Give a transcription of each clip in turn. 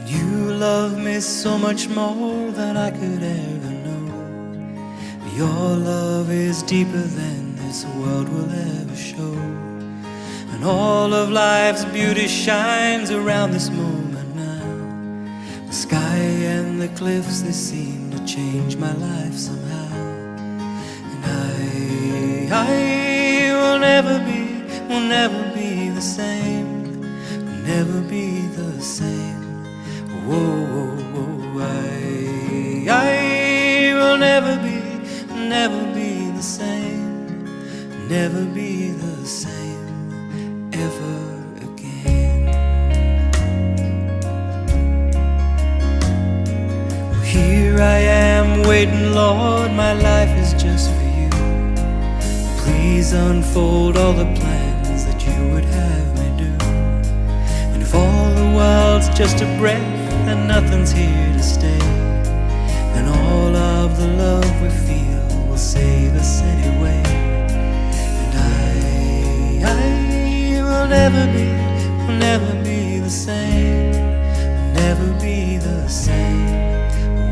You love me so much more than I could ever know. Your love is deeper than this world will ever show. And all of life's beauty shines around this moment now. The sky and the cliffs, they seem to change my life somehow. And I will never be the same, will never be the same. Whoa, whoa, whoa, I will never be the same, never be the same ever again. Well, here I am waiting, Lord, my life is just for you. Please unfold all the plans that you would have me do. And if all the world's just a breath and nothing's here to stay, then all of the love we feel will save us anyway. And I will never be the same, will never be the same.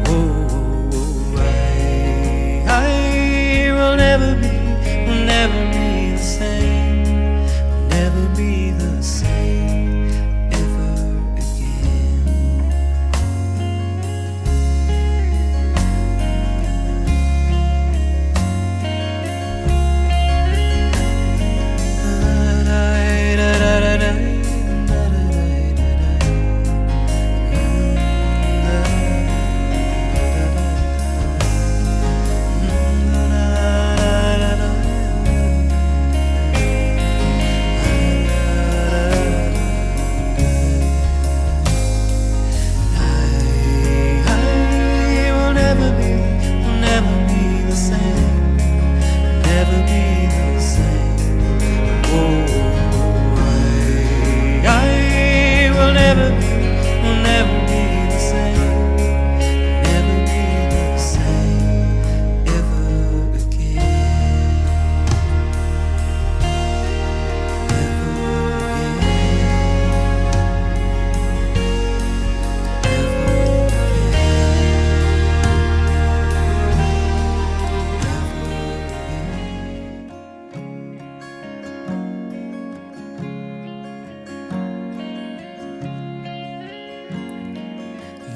Whoa, whoa, whoa, I will never be the same, will never be the same ever again.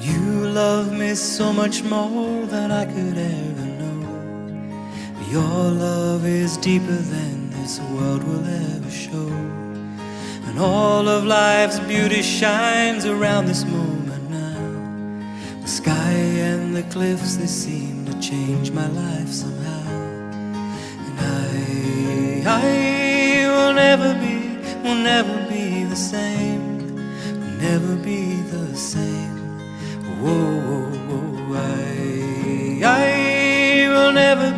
You love me so much more than I could ever know. Your love is deeper than this world will ever show. And all of life's beauty shines around this moment now. The sky and the cliffs, they seem to change my life somehow. And I will never be the same, will never be the same. Whoa, whoa, whoa, I will never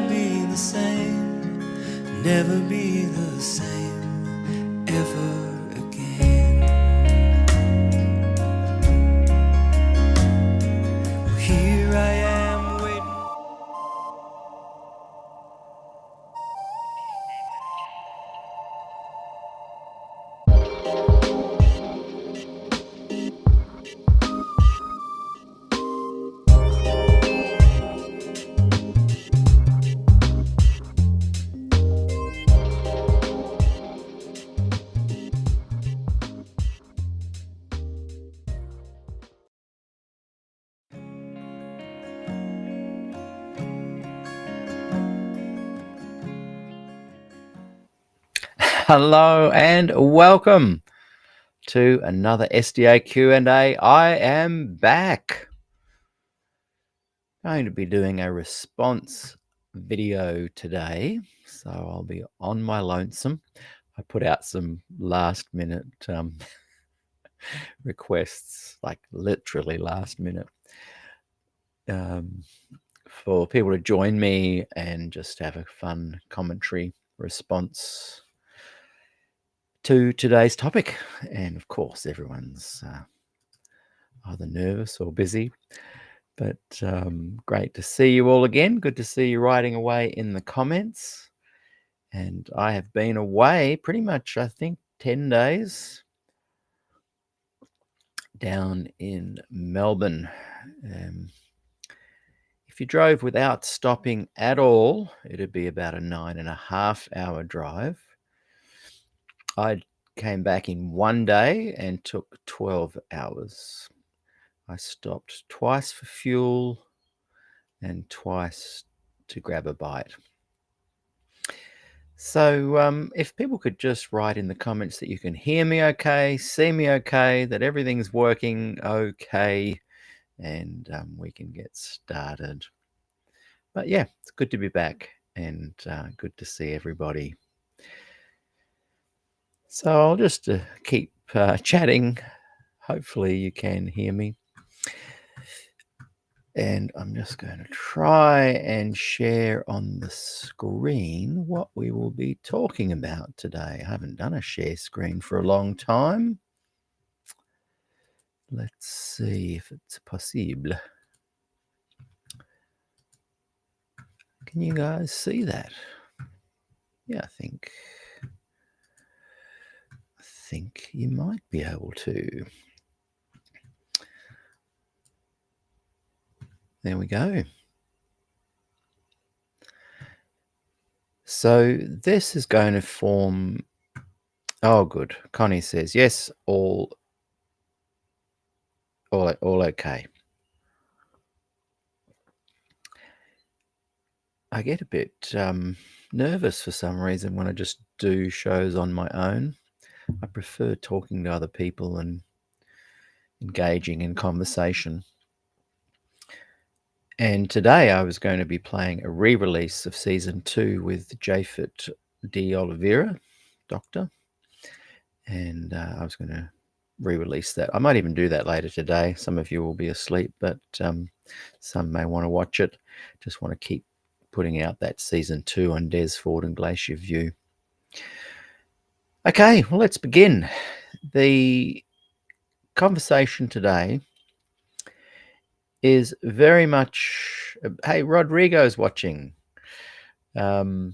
be the same, never be the same ever again. Well, here I am waiting. Hello and welcome to another SDA Q&A. I am back. Going to be doing a response video today, so I'll be on my lonesome. I put out some last minute requests, like literally last minute, for people to join me and just have a fun commentary response to today's topic. And of course, everyone's either nervous or busy, but great to see you all again. Good to see you writing away in the comments. And I have been away pretty much, I think, 10 days down in Melbourne. If you drove without stopping at all, it'd be about a 9.5-hour drive. I came back in one day and took 12 hours. I stopped twice for fuel and twice to grab a bite. So if people could just write in the comments that you can hear me okay, see me okay, that everything's working okay, and we can get started. But yeah, it's good to be back and good to see everybody. So I'll just keep chatting. Hopefully you can hear me. And I'm just going to try and share on the screen what we will be talking about today. I haven't done a share screen for a long time. Let's see if it's possible. Can you guys see that? Yeah, I think you might be able to. There we go. So this is going to form... Oh, good. Connie says, yes, all okay. I get a bit nervous for some reason when I just do shows on my own. I prefer talking to other people and engaging in conversation. And today I was going to be playing a re-release of Season 2 with Japhet D. Oliveira, Doctor. And I was going to re-release that. I might even do that later today. Some of you will be asleep, but some may want to watch it. Just want to keep putting out that Season 2 on Des Ford and Glacier View. Okay, well, let's begin. The conversation today is very much... Hey, Rodrigo's watching. Feel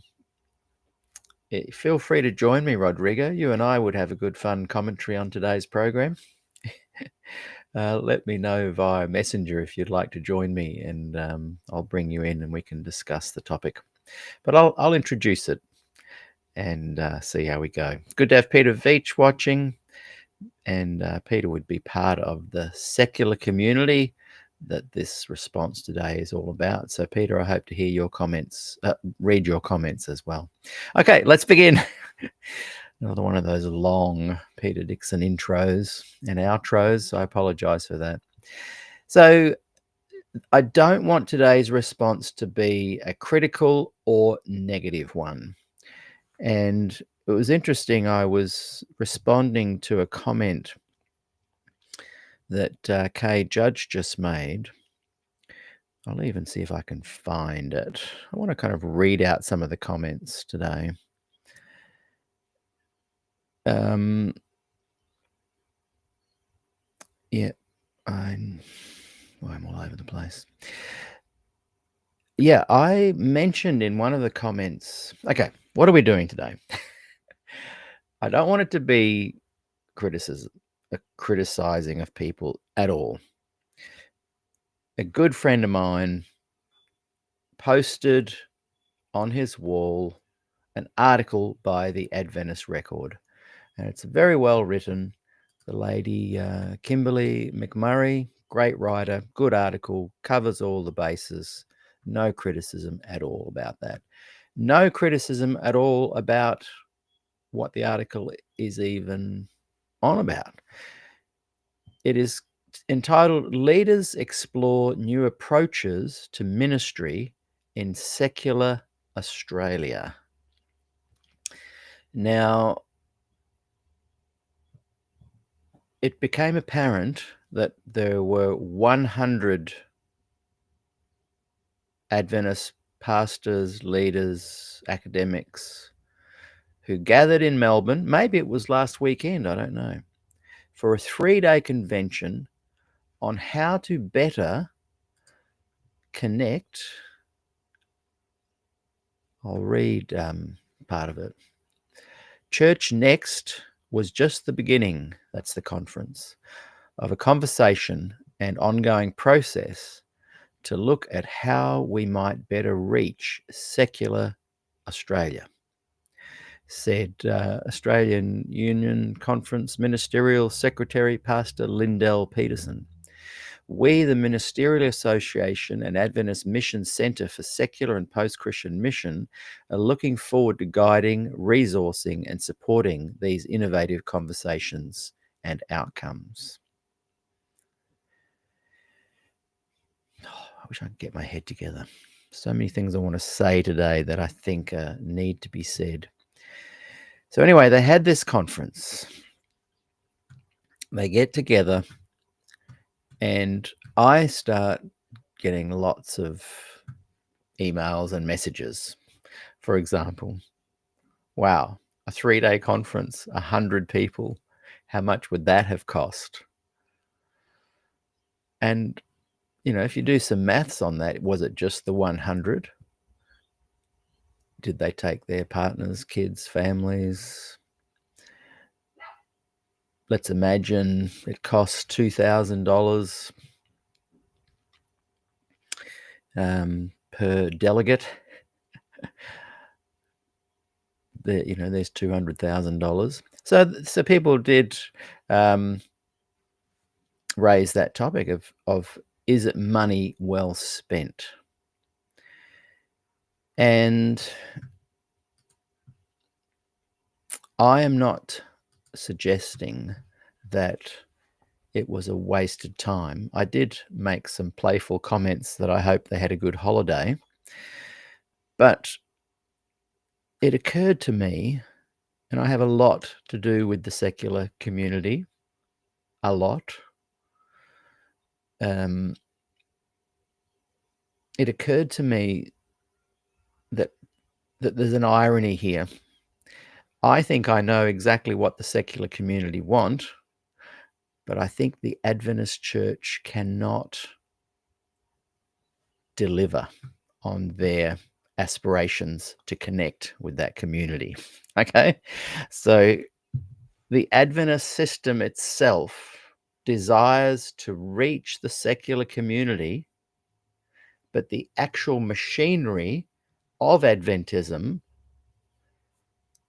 free to join me, Rodrigo. You and I would have a good fun commentary on today's program. Let me know via Messenger if you'd like to join me, and I'll bring you in and we can discuss the topic. But I'll introduce it and see how we go. Good to have Peter Veach watching, and Peter would be part of the secular community that this response today is all about. So Peter, I hope to hear your comments, read your comments as well. Okay, let's begin. Another one of those long Peter Dixon intros and outros. I apologize for that. So I don't want today's response to be a critical or negative one. And it was interesting, I was responding to a comment that Kay Judge just made. I'll even see if I can find it. I want to kind of read out some of the comments today. Yeah, I'm all over the place. Yeah, I mentioned in one of the comments... Okay, what are we doing today? I don't want it to be criticizing of people at all. A good friend of mine posted on his wall an article by the Adventist Record, and it's very well written. The lady, Kimberly McMurray, great writer, good article, covers all the bases. No criticism at all about that. No criticism at all about what the article is even on about. It is entitled "Leaders Explore New Approaches to Ministry in Secular Australia." Now, it became apparent that there were 100 Adventist pastors, leaders, academics who gathered in Melbourne. Maybe it was last weekend, I don't know, for a 3-day convention on how to better connect. I'll read part of it. Church Next was just the beginning. That's the conference. of a conversation and ongoing process to look at how we might better reach secular Australia, said Australian Union Conference Ministerial Secretary Pastor Lindell Peterson. We, the Ministerial Association and Adventist Mission Centre for Secular and Post-Christian Mission, are looking forward to guiding, resourcing and supporting these innovative conversations and outcomes. I wish I could get my head together. So many things I want to say today that I think need to be said. So anyway, they had this conference. They get together and I start getting lots of emails and messages. For example, wow, a 3-day conference, 100 people. How much would that have cost? And, you know, if you do some maths on that, was it just the 100? Did they take their partners, kids, families? Let's imagine it costs $2,000 per delegate. There's $200,000. So people did raise that topic of is it money well spent? And I am not suggesting that it was a wasted time. I did make some playful comments that I hope they had a good holiday. But it occurred to me, and I have a lot to do with the secular community, a lot. It occurred to me that there's an irony here. I think I know exactly what the secular community want, but I think the Adventist Church cannot deliver on their aspirations to connect with that community. Okay? So the Adventist system itself desires to reach the secular community, but the actual machinery of Adventism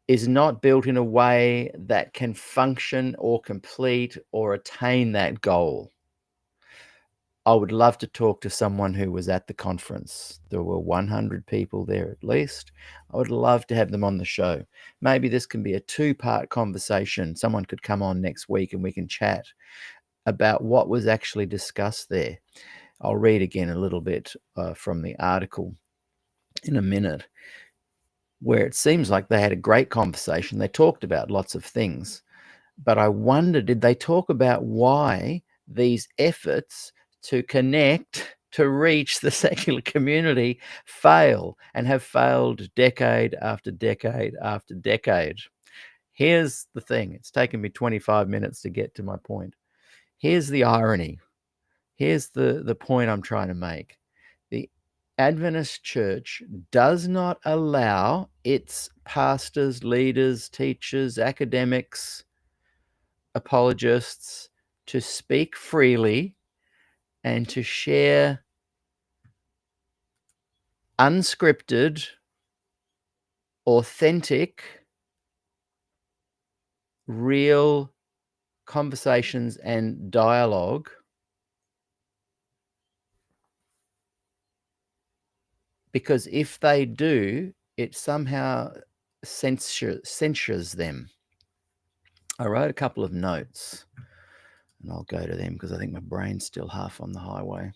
is not built in a way that can function or complete or attain that goal. I would love to talk to someone who was at the conference. There were 100 people there at least. I would love to have them on the show. Maybe this can be a 2-part conversation. Someone could come on next week and we can chat about what was actually discussed there. I'll read again a little bit from the article in a minute, where it seems like they had a great conversation. They talked about lots of things, but I wonder, did they talk about why these efforts to connect, to reach the secular community fail and have failed decade after decade after decade? Here's the thing. It's taken me 25 minutes to get to my point. Here's the irony. Here's the point I'm trying to make. The Adventist Church does not allow its pastors, leaders, teachers, academics, apologists to speak freely and to share unscripted, authentic, real conversations and dialogue, because if they do, it somehow censures them. I wrote a couple of notes, and I'll go to them because I think my brain's still half on the highway.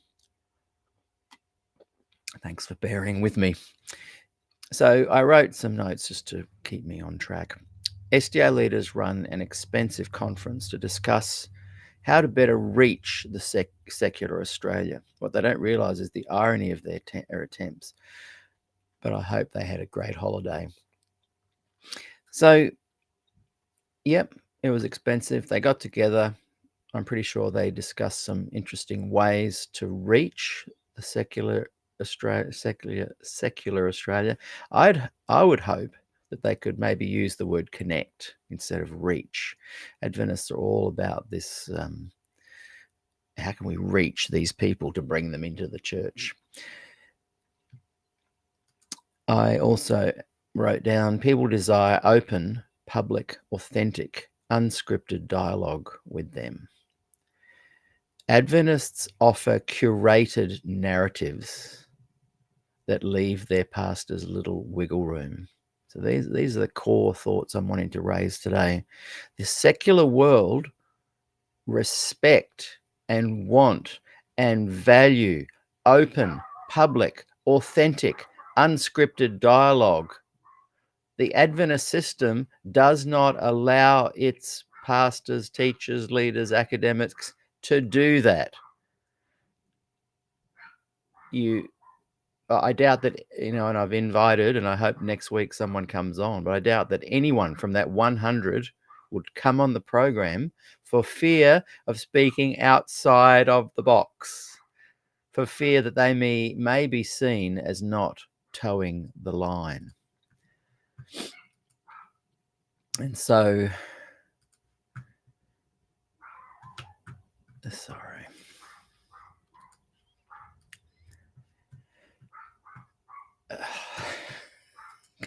Thanks for bearing with me. So I wrote some notes just to keep me on track. SDA Leaders run an expensive conference to discuss how to better reach the secular Australia. What they don't realise is the irony of their attempts. But I hope they had a great holiday. So, yep, it was expensive. They got together. I'm pretty sure they discussed some interesting ways to reach the secular Australia. I would hope that they could maybe use the word connect instead of reach. Adventists are all about this how can we reach these people to bring them into the church? I also wrote down people desire open, public, authentic, unscripted dialogue with them. Adventists offer curated narratives that leave their pastors little wiggle room. So these are the core thoughts I'm wanting to raise today. The secular world respect and want and value open, public, authentic, unscripted dialogue. The Adventist system does not allow its pastors, teachers, leaders, academics to do that. I doubt that, and I've invited, and I hope next week someone comes on, but I doubt that anyone from that 100 would come on the program for fear of speaking outside of the box, for fear that they may be seen as not towing the line. And so, sorry.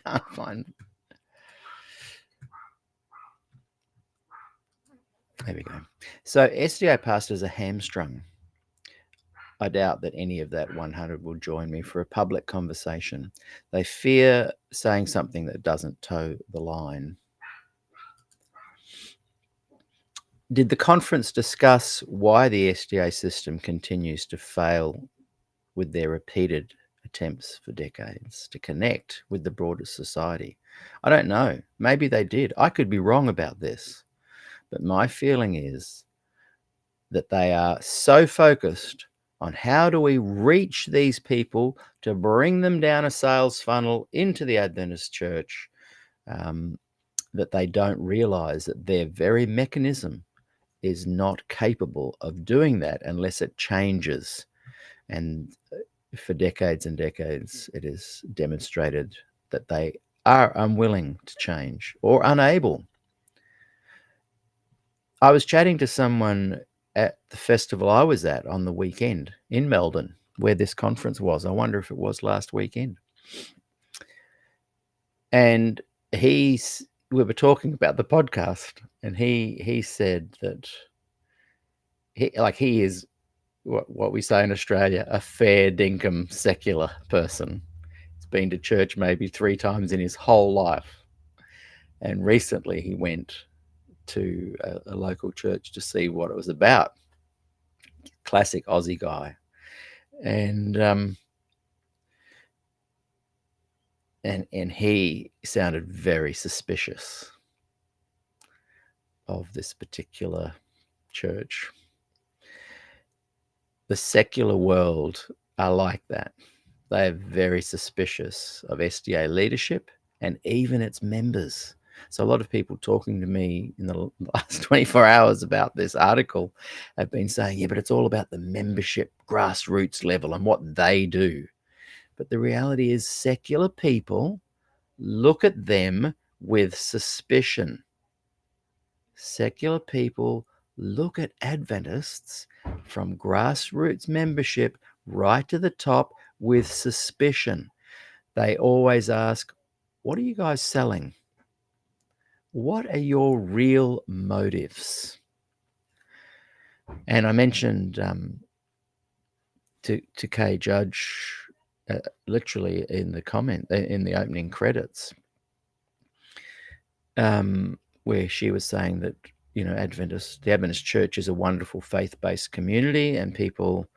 Can't find. There we go. So SDA pastors are hamstrung. I doubt that any of that 100 will join me for a public conversation. They fear saying something that doesn't toe the line. Did the conference discuss why the SDA system continues to fail with their repeated attempts for decades to connect with the broader society? I don't know. Maybe they did. I could be wrong about this. But my feeling is that they are so focused on how do we reach these people to bring them down a sales funnel into the Adventist church, that they don't realize that their very mechanism is not capable of doing that unless it changes. And for decades and decades, it is demonstrated that they are unwilling to change or unable. I was chatting to someone at the festival I was at on the weekend in Melbourne, where this conference was. I wonder if it was last weekend. And we were talking about the podcast, and he said that he is what we say in Australia, a fair dinkum secular person. He's been to church maybe 3 times in his whole life. And recently he went to a local church to see what it was about. Classic Aussie guy. And he sounded very suspicious of this particular church. The secular world are like that. They are very suspicious of SDA leadership and even its members. So a lot of people talking to me in the last 24 hours about this article have been saying, yeah, but it's all about the membership grassroots level and what they do. But the reality is secular people look at them with suspicion. Secular people look at Adventists from grassroots membership right to the top with suspicion. They always ask, what are you guys selling? What are your real motives? And I mentioned to Kay Judge literally in the comment, in the opening credits, where she was saying that, the Adventist church is a wonderful faith-based community, and people,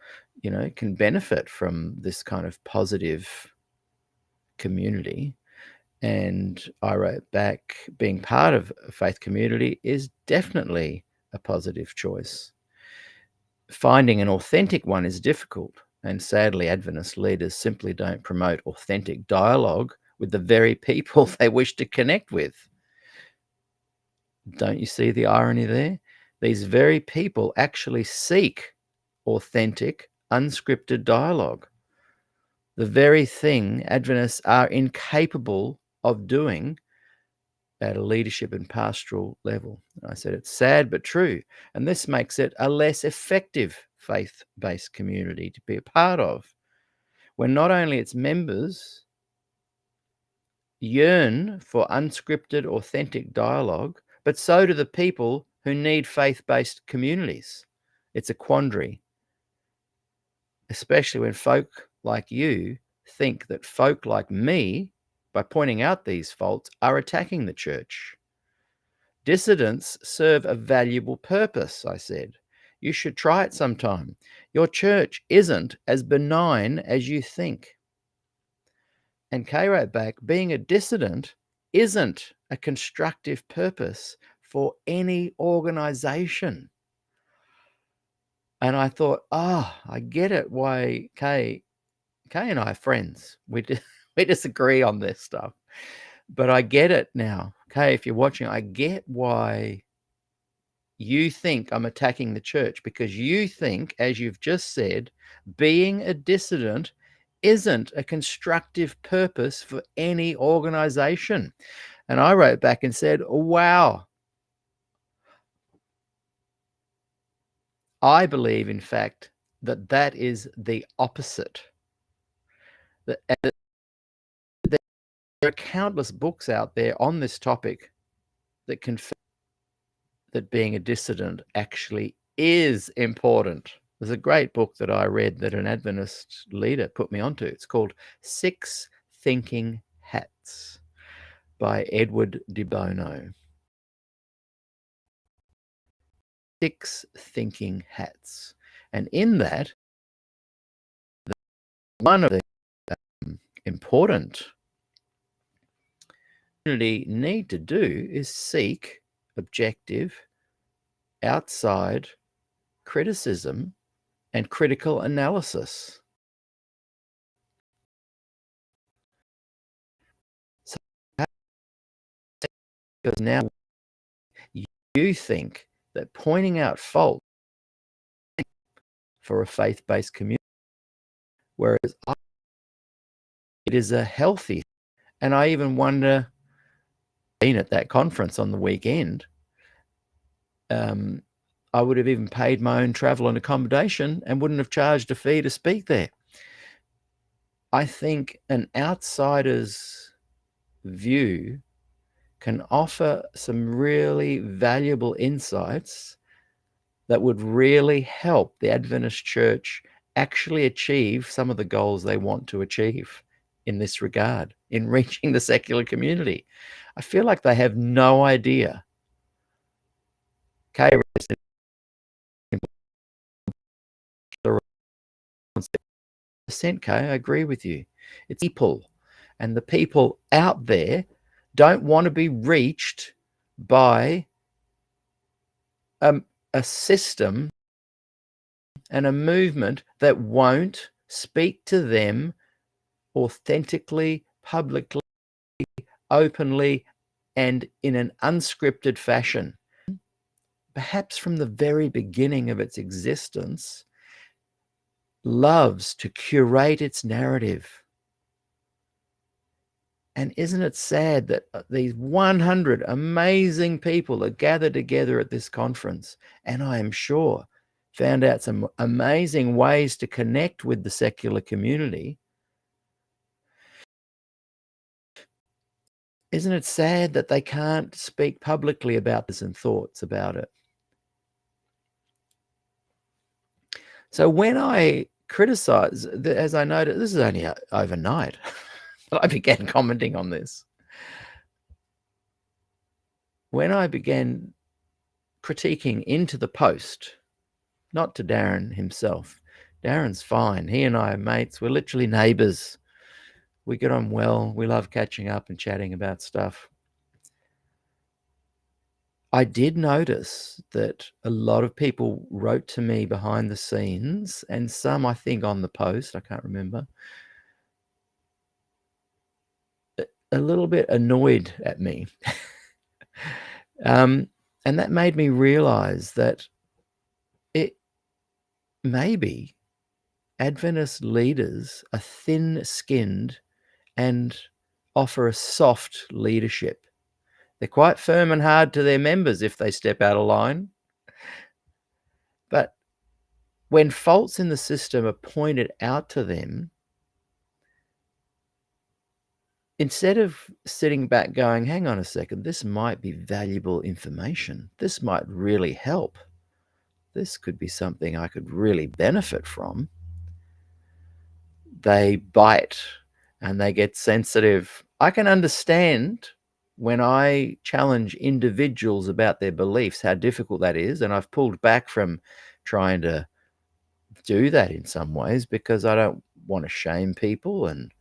can benefit from this kind of positive community. And I wrote back, being part of a faith community is definitely a positive choice. Finding an authentic one is difficult, and sadly, Adventist leaders simply don't promote authentic dialogue with the very people they wish to connect with. Don't you see the irony there? These very people actually seek authentic, unscripted dialogue. The very thing Adventists are incapable of doing at a leadership and pastoral level. I said it's sad but true, and this makes it a less effective faith-based community to be a part of, when not only its members yearn for unscripted, authentic dialogue, but so do the people who need faith-based communities. It's a quandary, especially when folk like you think that folk like me, by pointing out these faults, are attacking the church. Dissidents serve a valuable purpose, I said. You should try it sometime. Your church isn't as benign as you think. And Kay wrote back, being a dissident isn't a constructive purpose for any organization. And I thought, I get it why Kay and I are friends. We disagree on this stuff. But I get it now. Kay, if you're watching, I get why you think I'm attacking the church, because you think, as you've just said, being a dissident isn't a constructive purpose for any organization. And I wrote back and said, wow. I believe, in fact, that is the opposite. There are countless books out there on this topic that confirm that being a dissident actually is important. There's a great book that I read that an Adventist leader put me onto. It's called 6 Thinking Hats by Edward de Bono. 6 Thinking Hats. And in that, one of the important community need to do is seek objective, outside criticism and critical analysis. So, because now you think that pointing out fault for a faith-based community, whereas it is a healthy, and I even wonder, being at that conference on the weekend, I would have even paid my own travel and accommodation and wouldn't have charged a fee to speak there. I think an outsider's view can offer some really valuable insights that would really help the Adventist Church actually achieve some of the goals they want to achieve in this regard, in reaching the secular community. I feel like they have no idea. Kay, I agree with you. It's people, and the people out there don't want to be reached by a system and a movement that won't speak to them authentically, publicly, openly, and in an unscripted fashion. Perhaps from the very beginning of its existence, loves to curate its narrative. And isn't it sad that these 100 amazing people are gathered together at this conference, and I am sure found out some amazing ways to connect with the secular community? Isn't it sad that they can't speak publicly about this and thoughts about it? So when I criticize, as I noted, this is only overnight that I began commenting on this. When I began critiquing into the post, not to Darren himself. Darren's fine. He and I are mates. We're literally neighbors. We get on well. We love catching up and chatting about stuff. I did notice that a lot of people wrote to me behind the scenes, and some, I think, on the post, I can't remember, a little bit annoyed at me. And that made me realize that it maybe Adventist leaders are thin-skinned and offer a soft leadership. They're quite firm and hard to their members if they step out of line. But when faults in the system are pointed out to them, instead of sitting back going, hang on a second, this might be valuable information. This might really help. This could be something I could really benefit from. They bite and they get sensitive. I can understand when I challenge individuals about their beliefs, how difficult that is. And I've pulled back from trying to do that in some ways because I don't want to shame people, and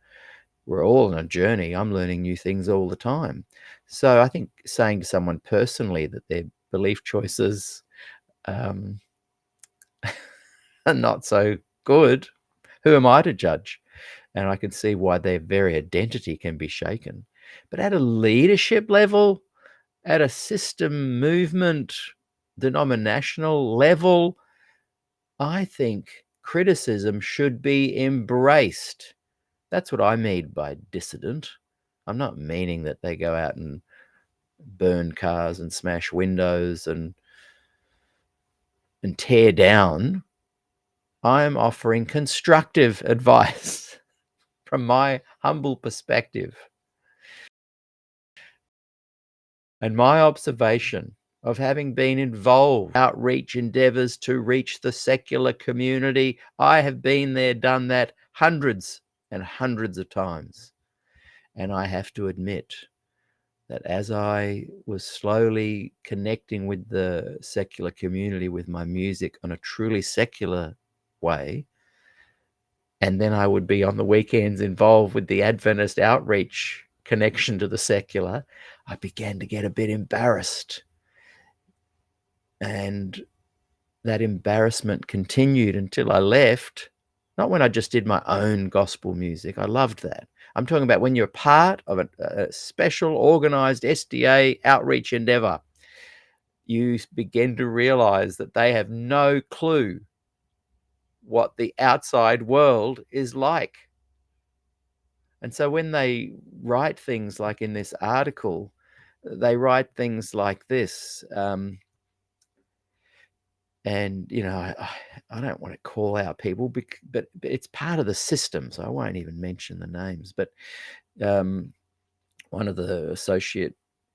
we're all on a journey. I'm learning new things all the time. So I think saying to someone personally that their belief choices are not so good, who am I to judge? And I can see why their very identity can be shaken. But at a leadership level, at a system, movement, denominational level, I think criticism should be embraced. That's what I mean by dissident. I'm not meaning that they go out and burn cars and smash windows and tear down. I'm offering constructive advice from my humble perspective. And my observation of having been involved in outreach endeavours to reach the secular community, I have been there, done that hundreds and hundreds of times. And I have to admit that as I was slowly connecting with the secular community with my music on a truly secular way, and then I would be on the weekends involved with the Adventist outreach connection to the secular, I began to get a bit embarrassed. And that embarrassment continued until I left. Not when I just did my own gospel music. I loved that. I'm talking about when you're part of a special organized SDA outreach endeavor. You begin to realize that they have no clue what the outside world is like. And so when they write things like in this article, they write things like this. And, you know, I don't want to call out people, but it's part of the system, so I won't even mention the names. But one of the associate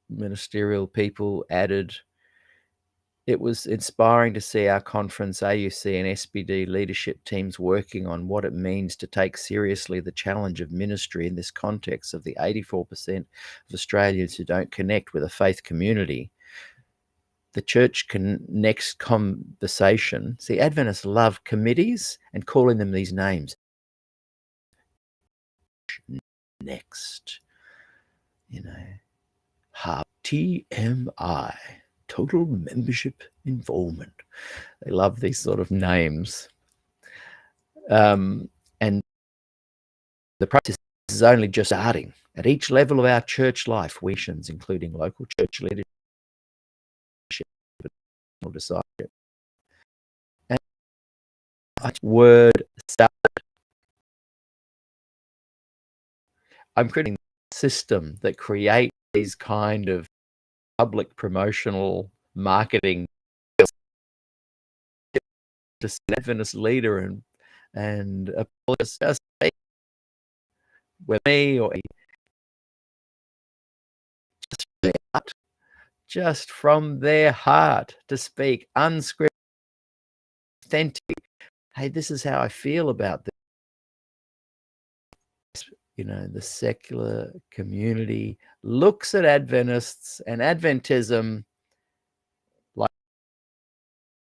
ministerial people added, it was inspiring to see our conference, AUC and SBD leadership teams working on what it means to take seriously the challenge of ministry in this context of the 84% of Australians who don't connect with a faith community. The church next conversation. See, Adventists love committees and calling them these names. Next, you know, HARP, TMI, total membership involvement. They love these sort of names. And the practice is only just starting. At each level of our church life, missions, including local church leadership, discipleship, and word start. I'm creating a system that creates these kind of public promotional marketing to an Adventist leader and apologize with me or just from their heart to speak unscripted, authentic. Hey, this is how I feel about this. You know, the secular community looks at Adventists and Adventism like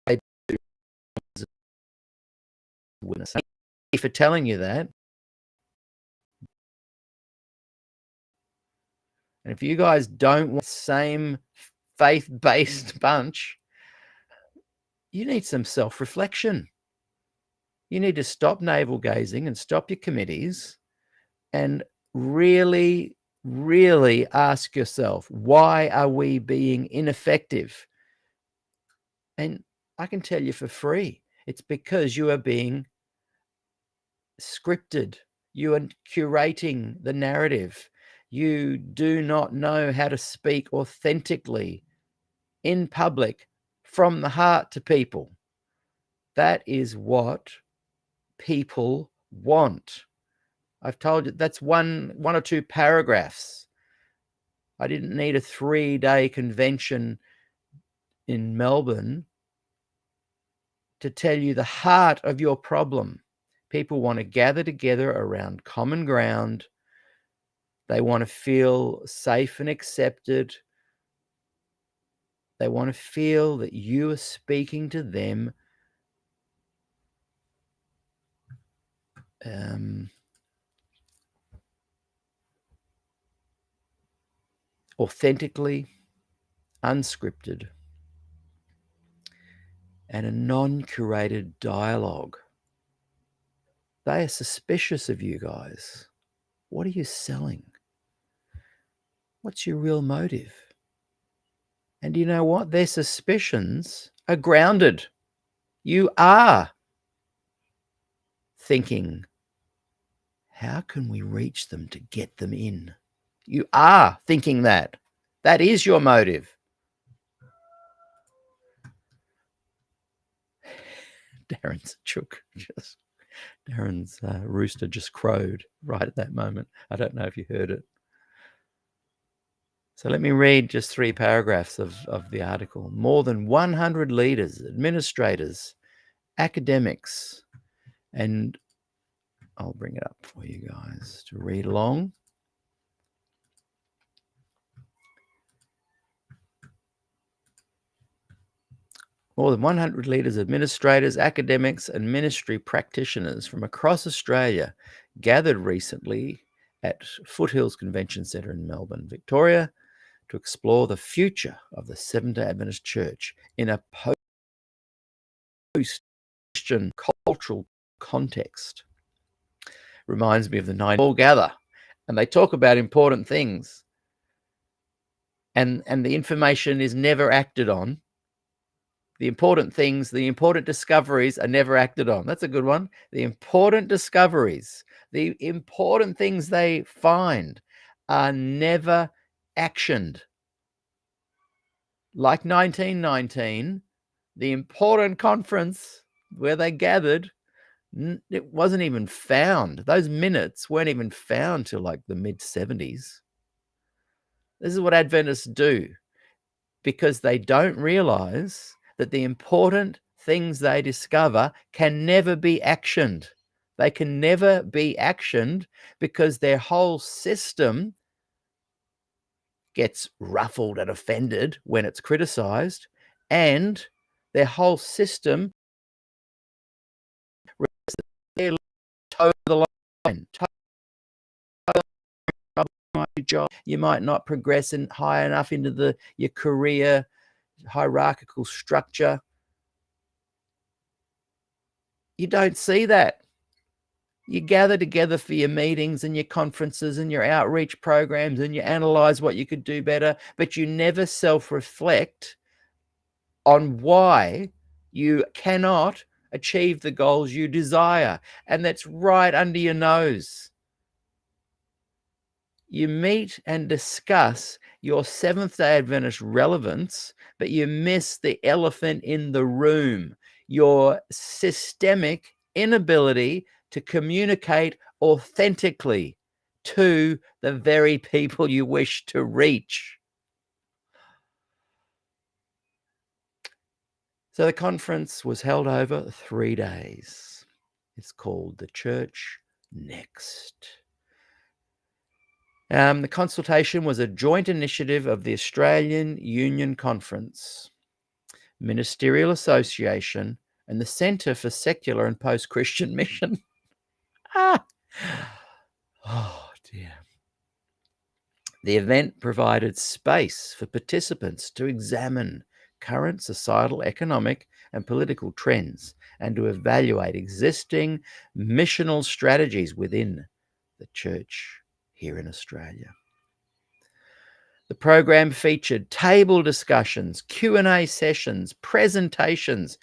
they do. Thank you for telling you that. And if you guys don't want the same faith-based bunch, you need some self-reflection. You need to stop navel-gazing and stop your committees and really, really ask yourself, why are we being ineffective? And I can tell you for free, it's because you are being scripted. You are curating the narrative. You do not know how to speak authentically in public from the heart to people. That is what people want. I've told you that's one or two paragraphs. I didn't need a 3-day convention in Melbourne to tell you the heart of your problem. People want to gather together around common ground. They want to feel safe and accepted. They want to feel that you are speaking to them authentically, unscripted, and a non-curated dialogue. They are suspicious of you guys. What are you selling? What's your real motive? And you know what? Their suspicions are grounded. You are thinking, how can we reach them to get them in? You are thinking that. That is your motive. Darren's rooster just crowed right at that moment. I don't know if you heard it. So let me read just 3 paragraphs of the article. More than 100 leaders, administrators, academics, and I'll bring it up for you guys to read along. More than 100 leaders, administrators, academics, and ministry practitioners from across Australia gathered recently at Foothills Convention Centre in Melbourne, Victoria, to explore the future of the Seventh-day Adventist Church in a post-Christian cultural context. Reminds me of the 9 all gather, and they talk about important things, and the information is never acted on. The important things, the important discoveries are never acted on. That's a good one. The important discoveries, the important things they find are never actioned. Like 1919, the important conference where they gathered, it wasn't even found. Those minutes weren't even found till like the mid-70s. This is what Adventists do, because they don't realize that the important things they discover can never be actioned. They can never be actioned because their whole system gets ruffled and offended when it's criticized, and their whole system toe the line. You might not progress high enough into your career hierarchical structure. You don't see that. You gather together for your meetings and your conferences and your outreach programs, and you analyze what you could do better, but you never self-reflect on why you cannot achieve the goals you desire. And that's right under your nose. You meet and discuss your Seventh-day Adventist relevance, but you miss the elephant in the room, your systemic inability to communicate authentically to the very people you wish to reach. So the conference was held over 3 days. It's called The Church Next. The consultation was a joint initiative of the Australian Union Conference, Ministerial Association, and the Centre for Secular and Post-Christian Mission. Oh, dear. The event provided space for participants to examine current societal, economic, and political trends and to evaluate existing missional strategies within the church here in Australia. The program featured table discussions, Q&A sessions, presentations,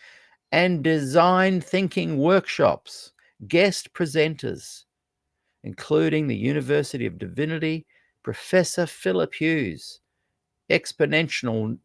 and design thinking workshops, guest presenters, including the University of Divinity Professor Philip Hughes, exponential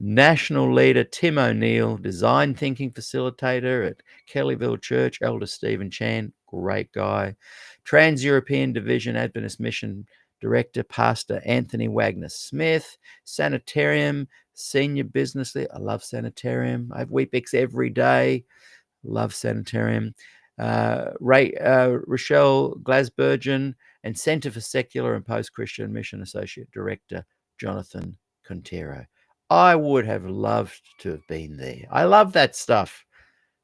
National leader Tim O'Neill, design thinking facilitator at Kellyville Church, Elder Stephen Chan, great guy. Trans-European Division Adventist Mission Director, Pastor Anthony Wagner Smith. Sanitarium, senior business leader. I love Sanitarium. I have Weet-Bix every day. Love Sanitarium. Rochelle Glasbergen, and Centre for Secular and Post-Christian Mission Associate Director, Jonathan Quintero. I would have loved to have been there. I love that stuff.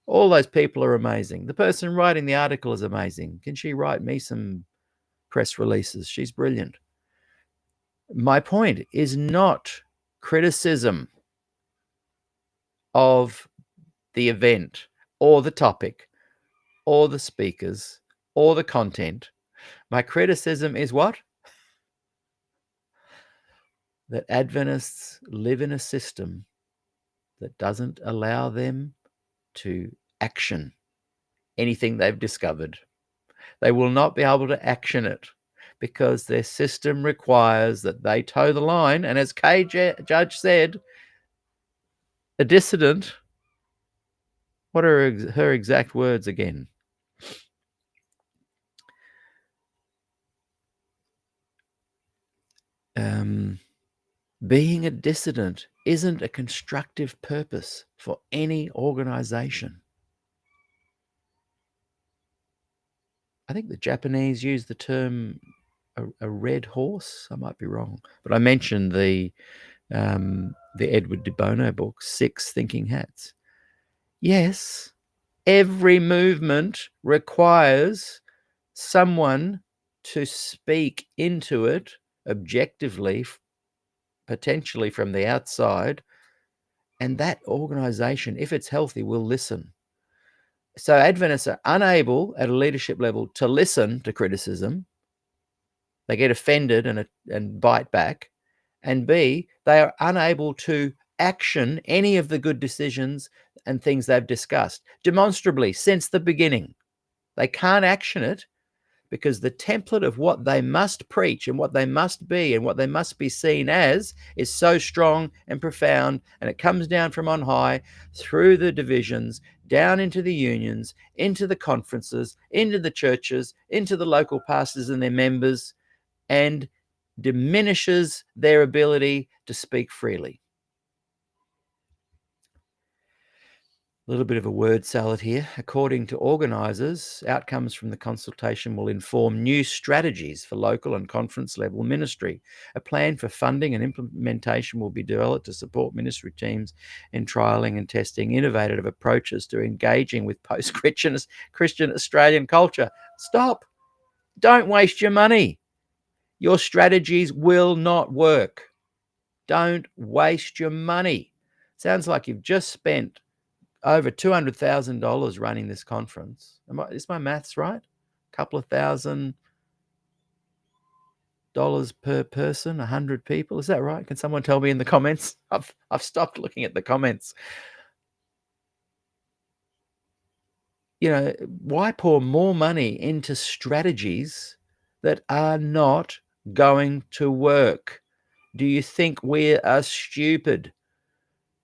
All those people are amazing. The person writing the article is amazing. Can she write me some press releases? She's brilliant. My point is not criticism of the event or the topic or the speakers or the content. My criticism is what? That Adventists live in a system that doesn't allow them to action anything they've discovered. They will not be able to action it because their system requires that they toe the line. And as Kay Judge said, a dissident, what are her exact words again? Being a dissident isn't a constructive purpose for any organization. I think the Japanese use the term a red horse. I might be wrong, but I mentioned the Edward de Bono book, Six Thinking Hats. Yes, every movement requires someone to speak into it objectively, potentially from the outside, and that organization, if it's healthy, will listen. So Adventists are unable at a leadership level to listen to criticism. They get offended and bite back. And B, they are unable to action any of the good decisions and things they've discussed demonstrably since the beginning. They can't action it because the template of what they must preach and what they must be and what they must be seen as is so strong and profound, and it comes down from on high through the divisions, down into the unions, into the conferences, into the churches, into the local pastors and their members, and diminishes their ability to speak freely. A little bit of a word salad here. According to organisers, outcomes from the consultation will inform new strategies for local and conference level ministry. A plan for funding and implementation will be developed to support ministry teams in trialling and testing innovative approaches to engaging with post-Christian Australian culture. Stop. Don't waste your money. Your strategies will not work. Don't waste your money. Sounds like you've just spent over $200,000 running this conference. Is my maths right? A couple of $1,000 per person, 100 people. Is that right? Can someone tell me in the comments? I've stopped looking at the comments. You know, why pour more money into strategies that are not going to work? Do you think we are stupid?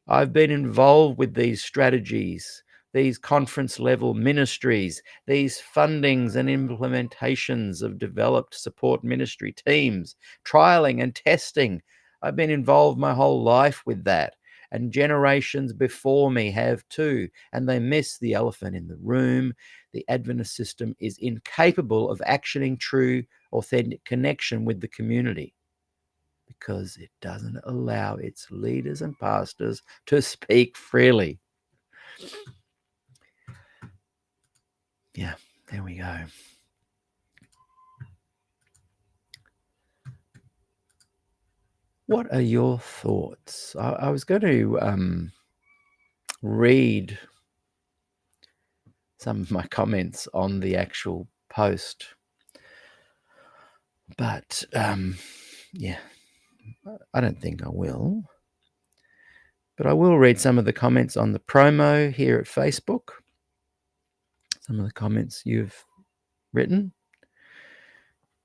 I've been involved with these strategies, these conference level ministries, these fundings and implementations of developed support ministry teams, trialing and testing. I've been involved my whole life with that. And generations before me have too. And they miss the elephant in the room. The Adventist system is incapable of actioning true, authentic connection with the community, because it doesn't allow its leaders and pastors to speak freely. Yeah, there we go. What are your thoughts? I was going to read some of my comments on the actual post, but yeah, I don't think I will. But I will read some of the comments on the promo here at Facebook, some of the comments you've written.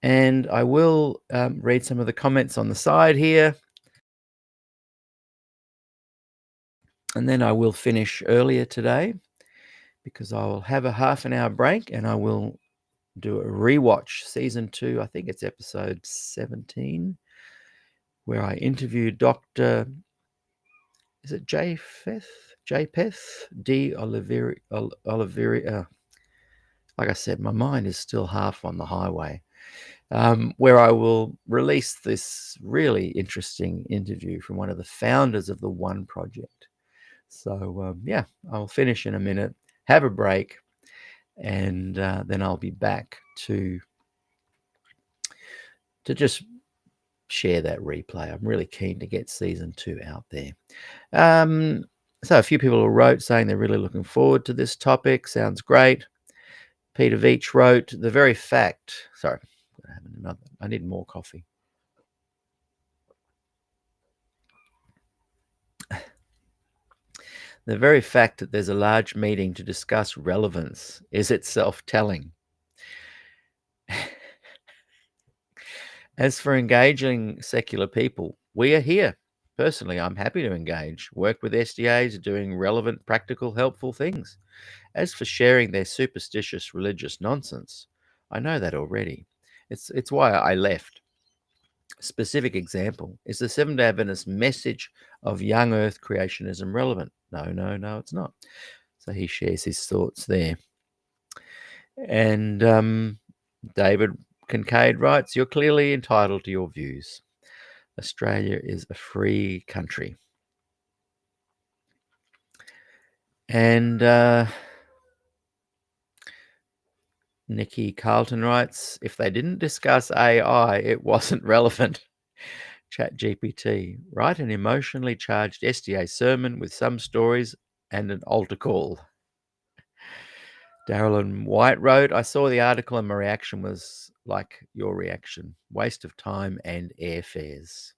And I will read some of the comments on the side here. And then I will finish earlier today because I will have a half an hour break and I will do a rewatch season 2. I think it's episode 17, where I interviewed Dr. Is it Japheth D. Oliveri? Like I said, my mind is still half on the highway. Where I will release this really interesting interview from one of the founders of the One Project. So yeah, I'll finish in a minute, have a break, and then I'll be back to just share that replay. I'm really keen to get season 2 out there. So a few people wrote saying they're really looking forward to this topic. Sounds great. Peter Veach wrote, the very fact, sorry, I need more coffee. The very fact that there's a large meeting to discuss relevance is itself telling. As for engaging secular people, we are here. Personally, I'm happy to engage, work with SDAs doing relevant, practical, helpful things. As for sharing their superstitious religious nonsense, I know that already. It's why I left. Specific example, is the Seventh-day Adventist message of young earth creationism relevant? No, it's not. So he shares his thoughts there. And David Kincaid writes, you're clearly entitled to your views. Australia is a free country. And Nikki Carlton writes, if they didn't discuss AI, it wasn't relevant. ChatGPT, write an emotionally charged SDA sermon with some stories and an altar call. Darylyn White wrote, I saw the article and my reaction was like your reaction. Waste of time and airfares.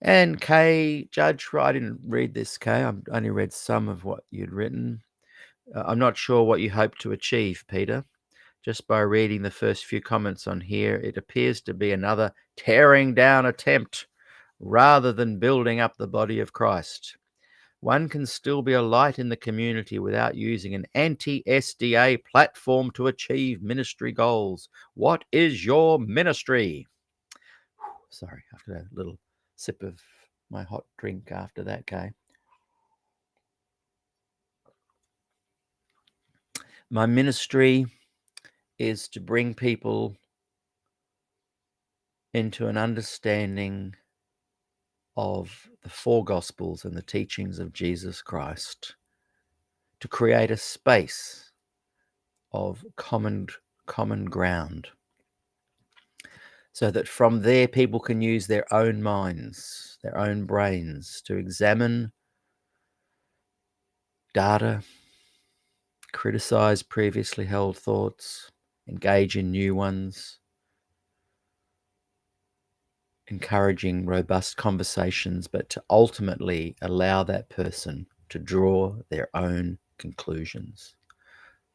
And Kay Judge, I didn't read this, Kay. I only read some of what you'd written. I'm not sure what you hope to achieve, Peter. Just by reading the first few comments on here, it appears to be another tearing down attempt rather than building up the body of Christ. One can still be a light in the community without using an anti-SDA platform to achieve ministry goals. What is your ministry? Sorry, I've got a little sip of my hot drink after that, Kay. My ministry is to bring people into an understanding of the four Gospels and the teachings of Jesus Christ, to create a space of common ground, so that from there people can use their own minds, their own brains to examine data, criticize previously held thoughts, engage in new ones, encouraging robust conversations, but to ultimately allow that person to draw their own conclusions.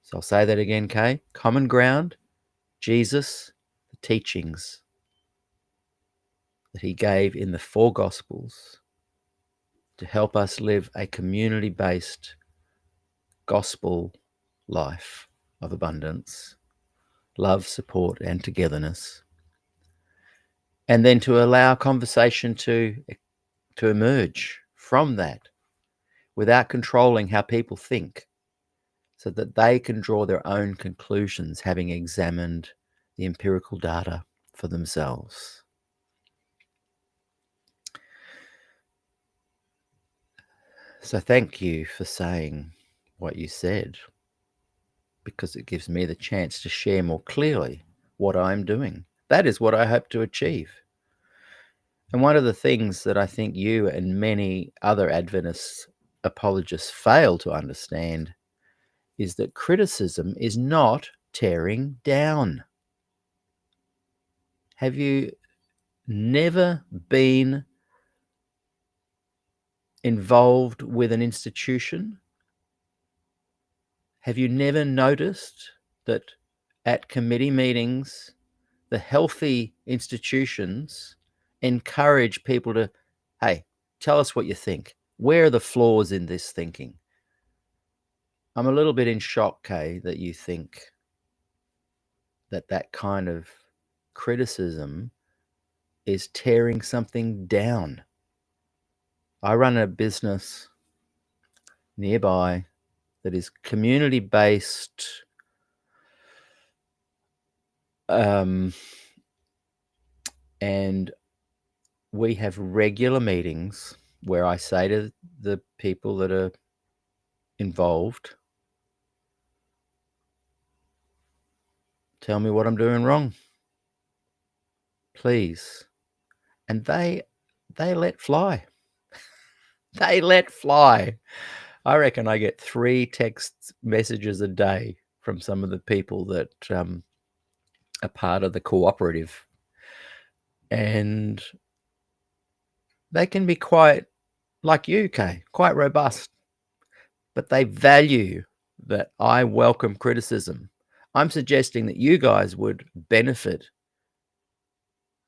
So I'll say that again, Kay. Common ground, Jesus, the teachings that he gave in the four Gospels to help us live a community-based gospel life of abundance, love, support, and togetherness. And then to allow conversation to emerge from that without controlling how people think, so that they can draw their own conclusions, having examined the empirical data for themselves. So thank you for saying what you said, because it gives me the chance to share more clearly what I'm doing. That is what I hope to achieve. And one of the things that I think you and many other Adventist apologists fail to understand is that criticism is not tearing down. Have you never been involved with an institution? Have you never noticed that at committee meetings, the healthy institutions encourage people to, hey, tell us what you think. Where are the flaws in this thinking? I'm a little bit in shock, Kay, that you think that kind of criticism is tearing something down. I run a business nearby that is community-based, and we have regular meetings where I say to the people that are involved, tell me what I'm doing wrong, please. And they let fly. They let fly. I reckon I get 3 text messages a day from some of the people that are part of the cooperative. And they can be quite, like you, Kay, quite robust. But they value that I welcome criticism. I'm suggesting that you guys would benefit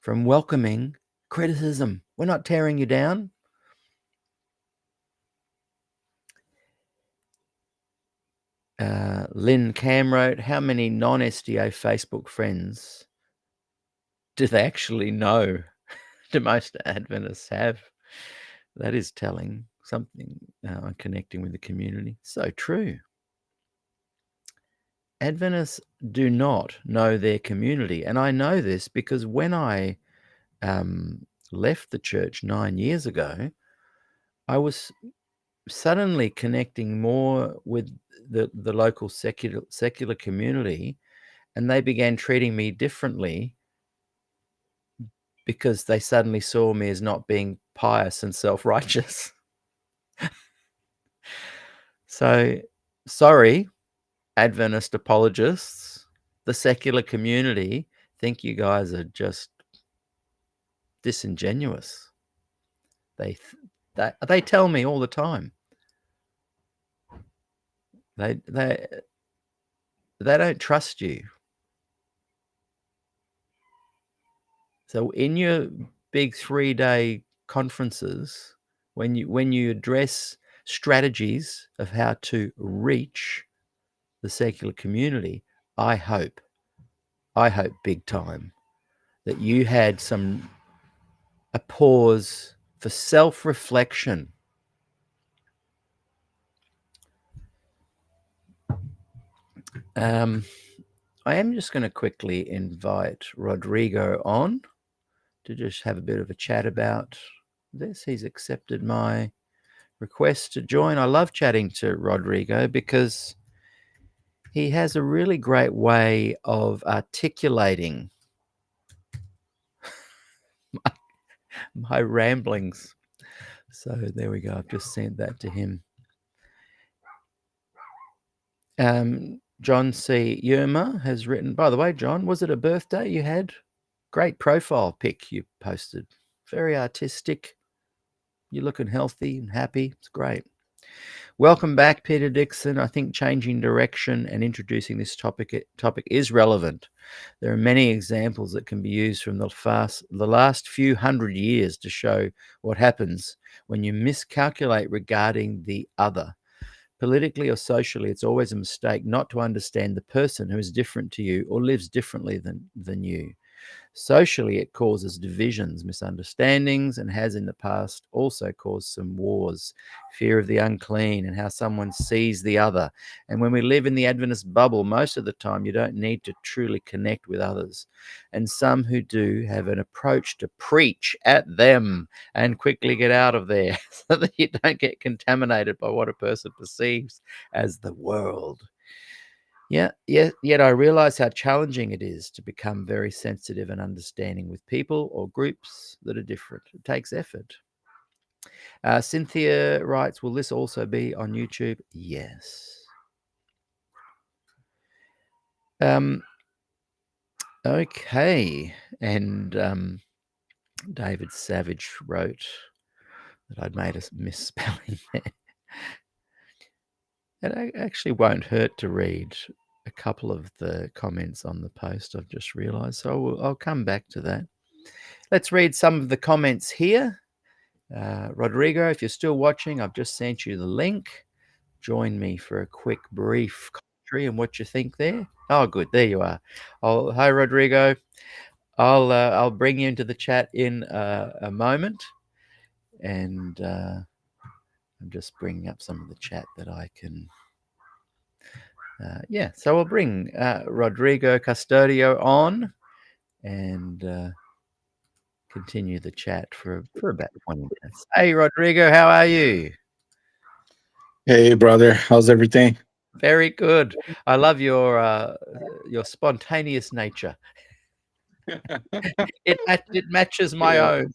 from welcoming criticism. We're not tearing you down. Lynn Cam wrote, how many non-SDA Facebook friends do they actually know? Do most Adventists have? That is telling something on connecting with the community. So true. Adventists do not know their community. And I know this because when I left the church 9 years ago, I was suddenly connecting more with the local secular community, and they began treating me differently because they suddenly saw me as not being pious and self-righteous. So, sorry, Adventist apologists, the secular community think you guys are just disingenuous. They tell me all the time. They don't trust you. So in your big 3-day conferences, when you address strategies of how to reach the secular community, I hope big time that you had a pause for self-reflection. I am just going to quickly invite Rodrigo on to just have a bit of a chat about this. He's accepted my request to join. I love chatting to Rodrigo because he has a really great way of articulating my ramblings. So there we go. I've just sent that to him. John C. Yerma has written, by the way, John, was it a birthday you had? Great profile pic you posted. Very artistic. You're looking healthy and happy. It's great. Welcome back, Peter Dixon. I think changing direction and introducing this topic is relevant. There are many examples that can be used from the last few hundred years to show what happens when you miscalculate regarding the other. Politically or socially, it's always a mistake not to understand the person who is different to you or lives differently than you. Socially, it causes divisions, misunderstandings, and has in the past also caused some wars, fear of the unclean, and how someone sees the other. And when we live in the Adventist bubble, most of the time you don't need to truly connect with others. And some who do have an approach to preach at them and quickly get out of there so that you don't get contaminated by what a person perceives as the world. Yet I realize how challenging it is to become very sensitive and understanding with people or groups that are different. It takes effort. Cynthia writes, will this also be on YouTube? Yes. Okay. And David Savage wrote that I'd made a misspelling there. It actually won't hurt to read a couple of the comments on the post, I've just realized. So I'll come back to that. Let's read some of the comments here. Rodrigo, if you're still watching, I've just sent you the link. Join me for a quick, brief commentary and what you think there. Oh, good. There you are. Hi, Rodrigo. I'll bring you into the chat in a moment, and I'm just bringing up some of the chat that I can. So I'll bring Rodrigo Custodio on and continue the chat for about 20 minutes. Hey, Rodrigo, how are you? Hey, brother. How's everything? Very good. I love your spontaneous nature. It matches my Yeah. own.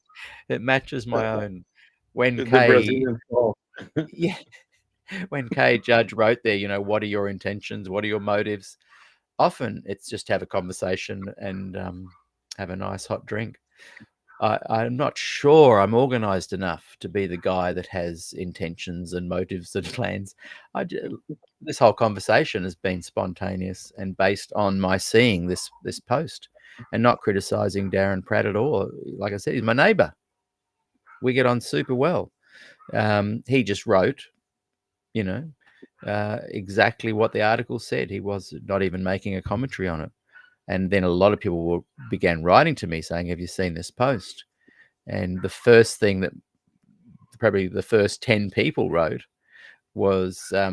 It matches my own. When The Kay, Brazilian call. yeah, when Kay Judge wrote there, what are your intentions? What are your motives? Often it's just have a conversation and have a nice hot drink. I'm not sure I'm organized enough to be the guy that has intentions and motives and plans. This whole conversation has been spontaneous and based on my seeing this post and not criticizing Darren Pratt at all. Like I said, he's my neighbor. We get on super well. He just wrote, exactly what the article said. He was not even making a commentary on it. And then a lot of people began writing to me saying, have you seen this post? And the first thing that probably the first 10 people wrote was, I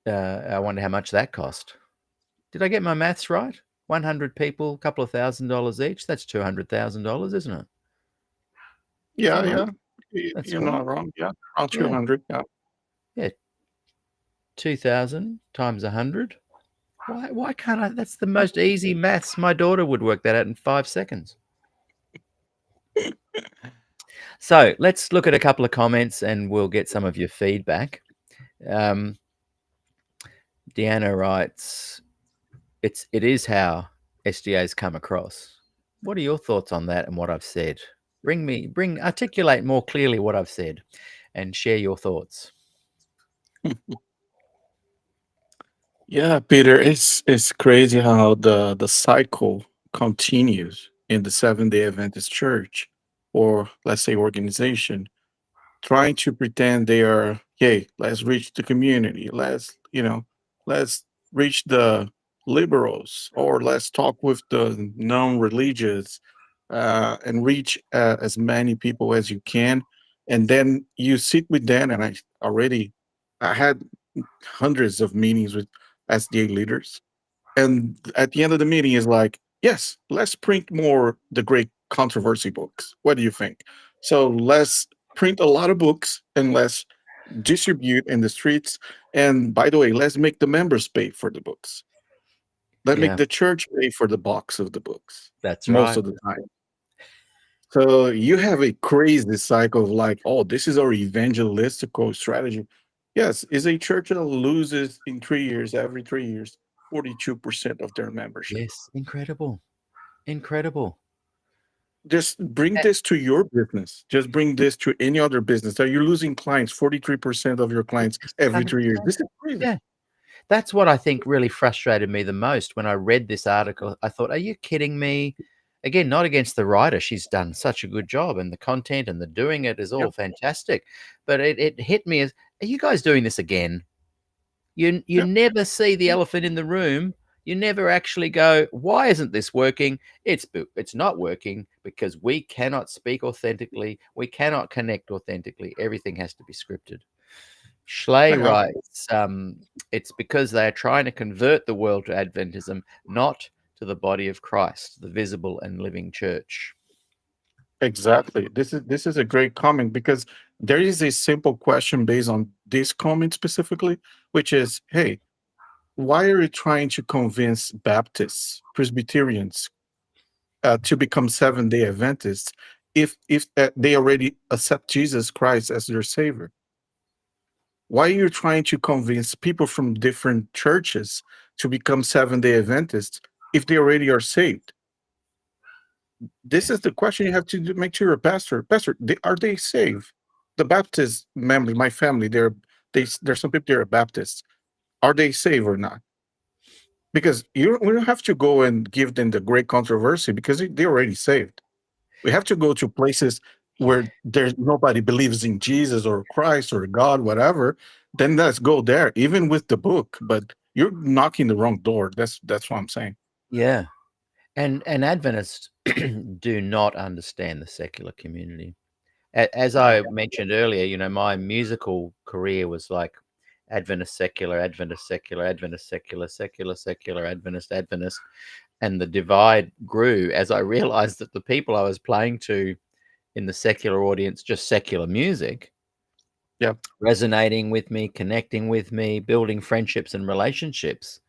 wonder how much that cost. Did I get my maths right? 100 people, a couple of $1,000s each. That's $200,000, isn't it? Yeah, Right? yeah. That's You're right. not wrong. Yeah, around Yeah. 200. Yeah. Yeah. 2,000 times 100. Why can't I? That's the most easy maths. My daughter would work that out in 5 seconds. So let's look at a couple of comments and we'll get some of your feedback. Deanna writes, it is how SDAs come across. What are your thoughts on that and what I've said? Articulate more clearly what I've said and share your thoughts. Yeah, Peter, it's crazy how the cycle continues in the Seventh-day Adventist Church, or let's say organization, trying to pretend they are, hey, let's reach the community, let's reach the liberals, or let's talk with the non-religious, and reach as many people as you can. And then you sit with them, and I had hundreds of meetings with SDA leaders, and at the end of the meeting is like, yes, let's print more the great controversy books. What do you think? So let's print a lot of books and let's distribute in the streets. And by the way, let's make the members pay for the books. Let's make the church pay for the box of the books. That's most right. of the time. So you have a crazy cycle of like, oh, this is our evangelistical strategy. Yes, is a church that loses in 3 years, every 3 years, 42% of their membership. Yes, incredible. Just bring this to your business. Just bring this to any other business. Are you losing clients, 43% of your clients every 3 years? This is crazy. Yeah. That's what I think really frustrated me the most when I read this article. I thought, are you kidding me? Again, not against the writer. She's done such a good job and the content and the doing it is all fantastic. But it hit me as, are you guys doing this again? You never see the elephant in the room. You never actually go, why isn't this working? It's not working because we cannot speak authentically. We cannot connect authentically. Everything has to be scripted. Schley writes, it's because they are trying to convert the world to Adventism, not to the body of Christ, the visible and living church. Exactly. This is a great comment, because there is a simple question based on this comment specifically, which is, hey, why are you trying to convince Baptists, Presbyterians, to become Seventh-day Adventists if they already accept Jesus Christ as their Savior? Why are you trying to convince people from different churches to become Seventh-day Adventists if they already are saved? This is the question you have to make to your pastor. Pastor, are they saved? The Baptist members, my family, there's some people that are Baptists. Are they saved or not? Because we don't have to go and give them the great controversy, because they're already saved. We have to go to places where there's nobody believes in Jesus or Christ or God, whatever, then let's go there, even with the book. But you're knocking the wrong door. That's what I'm saying. Yeah. And Adventists do not understand the secular community. As I mentioned earlier, you know, my musical career was like Adventist secular, Adventist secular, Adventist secular, secular, secular, Adventist, Adventist. And the divide grew as I realized that the people I was playing to in the secular audience, just secular music, Yeah. resonating with me, connecting with me, building friendships and relationships,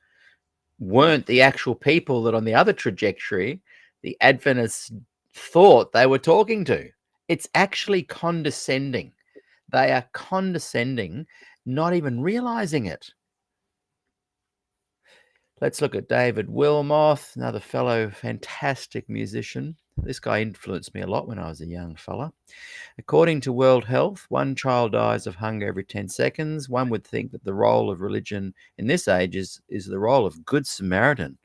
weren't the actual people that on the other trajectory, the Adventists thought they were talking to. It's actually condescending. They are condescending, not even realizing it. Let's look at David Wilmoth, another fellow fantastic musician. This guy influenced me a lot when I was a young fella. According to World Health, 1 child dies of hunger every 10 seconds. One would think that the role of religion in this age is the role of Good Samaritan,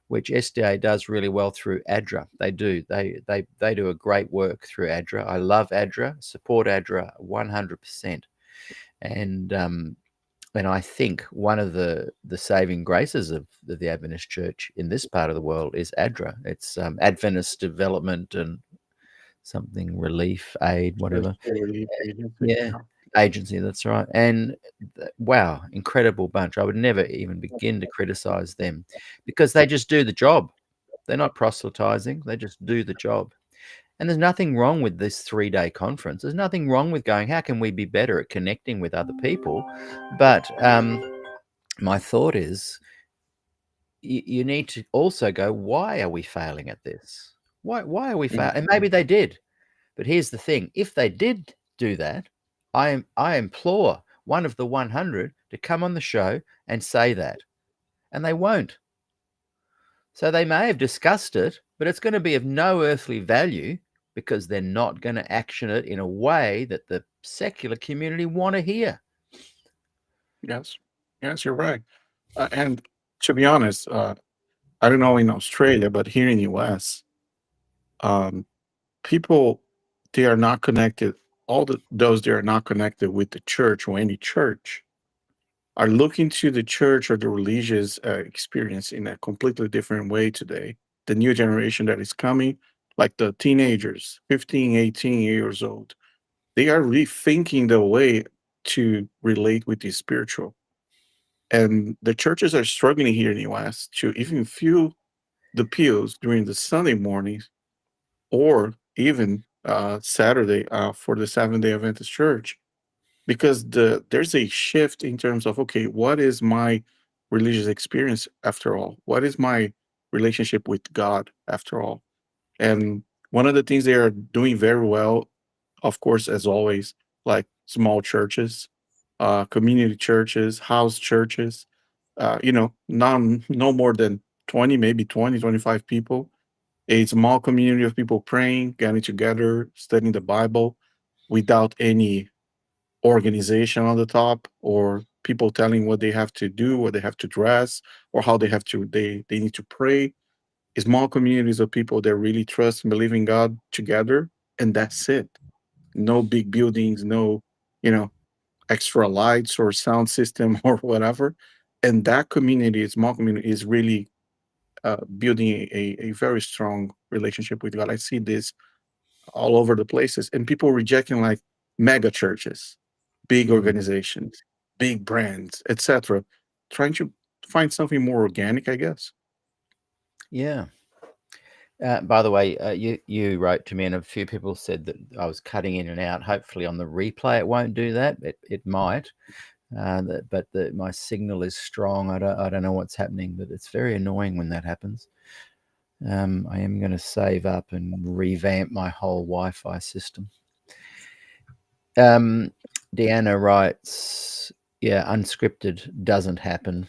which SDA does really well through ADRA. They do. They do a great work through ADRA. I love ADRA, support ADRA 100%. And I think one of the saving graces of the Adventist Church in this part of the world is ADRA. It's Adventist Development and something Relief Aid, whatever. Yeah, agency, that's right. And wow, incredible bunch. I would never even begin to criticize them because they just do the job. They're not proselytizing, they just do the job. And there's nothing wrong with this 3-day conference. There's nothing wrong with going, how can we be better at connecting with other people? But my thought is you need to also go, why are we failing at this? Why are we failing? And maybe they did. But here's the thing. If they did do that, I implore one of the 100 to come on the show and say that. And they won't. So they may have discussed it, but it's going to be of no earthly value because they're not going to action it in a way that the secular community want to hear. Yes, you're right. And to be honest, I don't know in Australia, but here in US, um, people, they are not connected. Those that are not connected with the church or any church are looking to the church or the religious experience in a completely different way today. The new generation that is coming, like the teenagers, 15, 18 years old, they are rethinking the way to relate with the spiritual. And the churches are struggling here in the US to even fill the pews during the Sunday mornings or even Saturday for the Seventh-day Adventist Church, because there's a shift in terms of, okay, what is my religious experience after all? What is my relationship with God after all? And one of the things they are doing very well, of course, as always, like small churches, community churches, house churches, no more than 20, maybe 20, 25 people, a small community of people praying, getting together, studying the Bible without any organization on the top or people telling what they have to do, what they have to dress, or how they need to pray. Small communities of people that really trust and believe in God together, and that's it. No big buildings, no, extra lights or sound system or whatever. And that community, small community, is really building a very strong relationship with God. I see this all over the places, and people rejecting like mega churches, big organizations, big brands, etc., trying to find something more organic, I guess. Yeah. By the way, you wrote to me, and a few people said that I was cutting in and out. Hopefully, on the replay, it won't do that. It might, but my signal is strong. I don't know what's happening, but it's very annoying when that happens. I am going to save up and revamp my whole Wi-Fi system. Deanna writes, yeah, unscripted doesn't happen.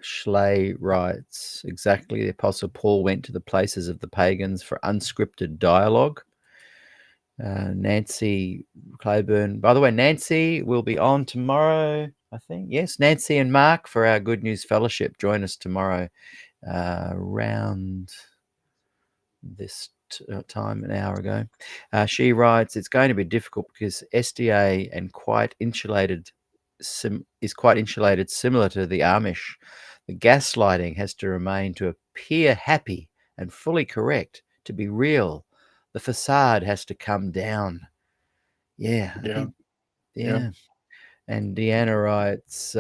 Schley writes, exactly. The Apostle Paul went to the places of the pagans for unscripted dialogue. Nancy Claiborne. By the way, Nancy will be on tomorrow, I think. Yes, Nancy and Mark for our Good News Fellowship. Join us tomorrow around this time an hour ago. She writes, it's going to be difficult because SDA and is quite insulated, similar to the Amish. The gaslighting has to remain to appear happy and fully correct, to be real. The facade has to come down. Yeah, I Yeah. think, Yeah. yeah. And Deanna writes,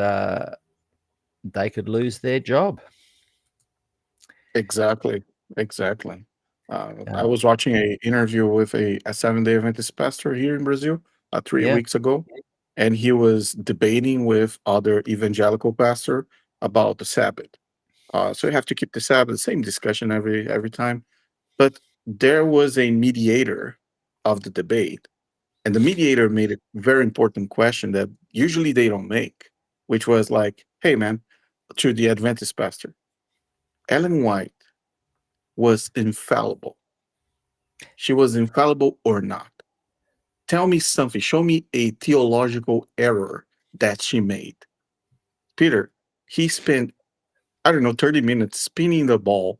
they could lose their job. Exactly. Exactly. I Uh, was watching a interview with a Seventh-day Adventist pastor here in Brazil 3 yeah, weeks ago, and he was debating with other evangelical pastor about the Sabbath. So you have to keep the Sabbath, same discussion every time. But there was a mediator of the debate, and the mediator made a very important question that usually they don't make, which was like, "Hey, man," to the Adventist pastor, Ellen White was infallible. She was infallible or not? Tell me something. Show me a theological error that she made. Peter, he spent, I don't know, 30 minutes spinning the ball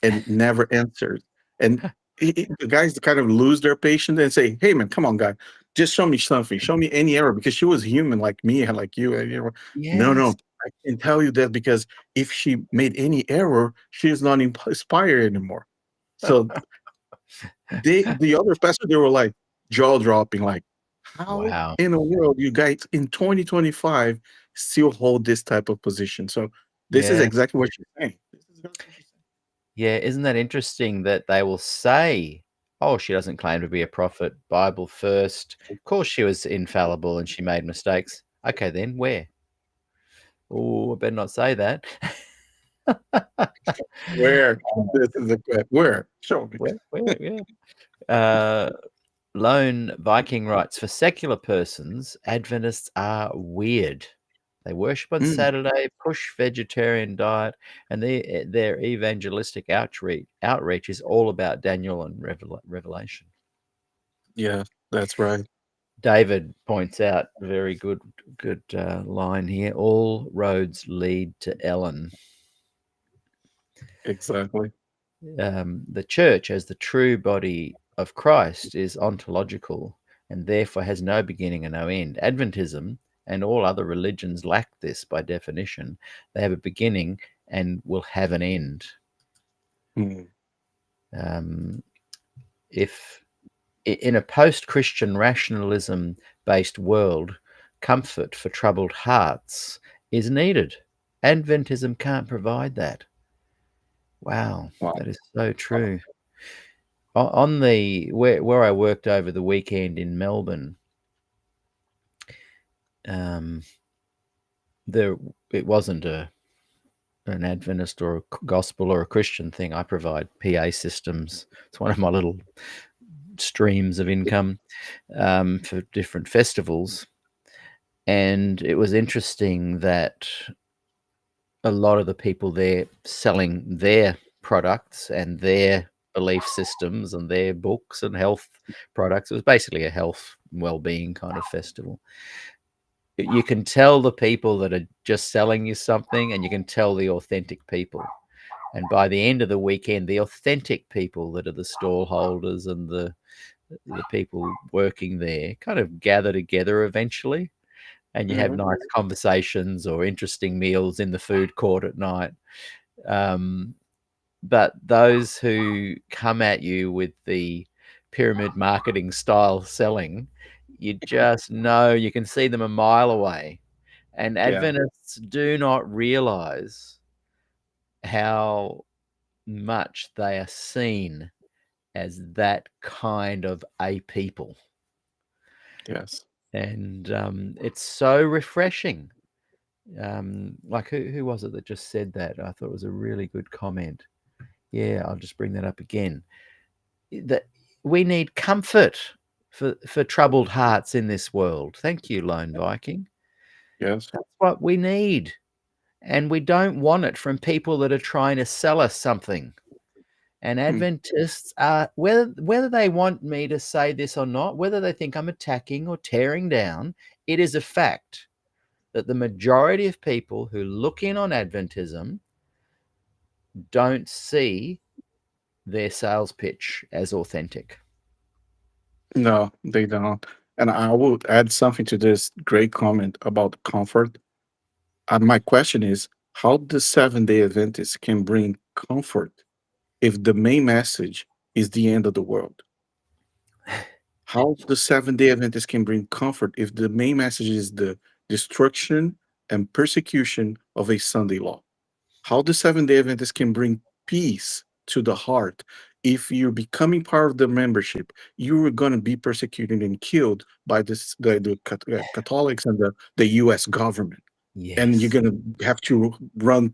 and never answered. And the guys kind of lose their patience and say, "Hey, man, come on, guy. Just show me something. Show me any error," because she was human like me and like you. And, no, yes. no. I can tell you that because if she made any error, she is not inspired anymore. So the other pastor, they were like jaw dropping, like, how Wow. in the world you guys in 2025 still hold this type of position? So this is Yeah. exactly what you're saying. This is exactly what you're saying. Yeah. Isn't that interesting that they will say, oh, she doesn't claim to be a prophet, Bible first. Of course, she was infallible and she made mistakes. Okay, then where? Oh, I better not say that. Where? This is where? Show me. Where? Yeah. Lone Viking writes, for secular persons, Adventists are weird. They worship on Mm, Saturday, push vegetarian diet, and their evangelistic outreach is all about Daniel and Revelation. yeah, that's right. David points out a very good line here. All roads lead to Ellen. Exactly. The church, as the true body of Christ, is ontological and therefore has no beginning and no end. Adventism and all other religions lack this by definition. They have a beginning and will have an end. Mm, If in a post-Christian rationalism-based world, comfort for troubled hearts is needed. Adventism can't provide that. Wow, wow. that is so true. On the where I worked over the weekend in Melbourne, there it wasn't an Adventist or a gospel or a Christian thing. I provide PA systems. It's one of my little streams of income for different festivals, and it was interesting that a lot of the people there selling their products and their belief systems and their books and health products. It was basically a health well-being kind of festival. You can tell the people that are just selling you something, and you can tell the authentic people. And by the end of the weekend, the authentic people that are the stall holders and the people working there kind of gather together eventually, and you have Mhm. nice conversations or interesting meals in the food court at night. But those who come at you with the pyramid marketing style selling, you just know, you can see them a mile away. And Yeah. Adventists do not realize how much they are seen as that kind of a people. Yes. And it's so refreshing. Like who was it that just said that? I thought it was a really good comment. Yeah, I'll just bring that up again. That we need comfort for troubled hearts in this world. Thank you, Lone Viking. Yes. That's what we need. And we don't want it from people that are trying to sell us something. And Mm, Adventists are, whether they want me to say this or not, whether they think I'm attacking or tearing down, it is a fact that the majority of people who look in on Adventism don't see their sales pitch as authentic. No, they don't. And I would add something to this great comment about comfort. My question is, how the Seventh-day Adventists can bring comfort if the main message is the end of the world? How the Seventh-day Adventists can bring comfort if the main message is the destruction and persecution of a Sunday law? How the Seventh-day Adventists can bring peace to the heart if you're becoming part of the membership, you are going to be persecuted and killed by the Catholics and the U.S. government, and you're Yes. going to have to run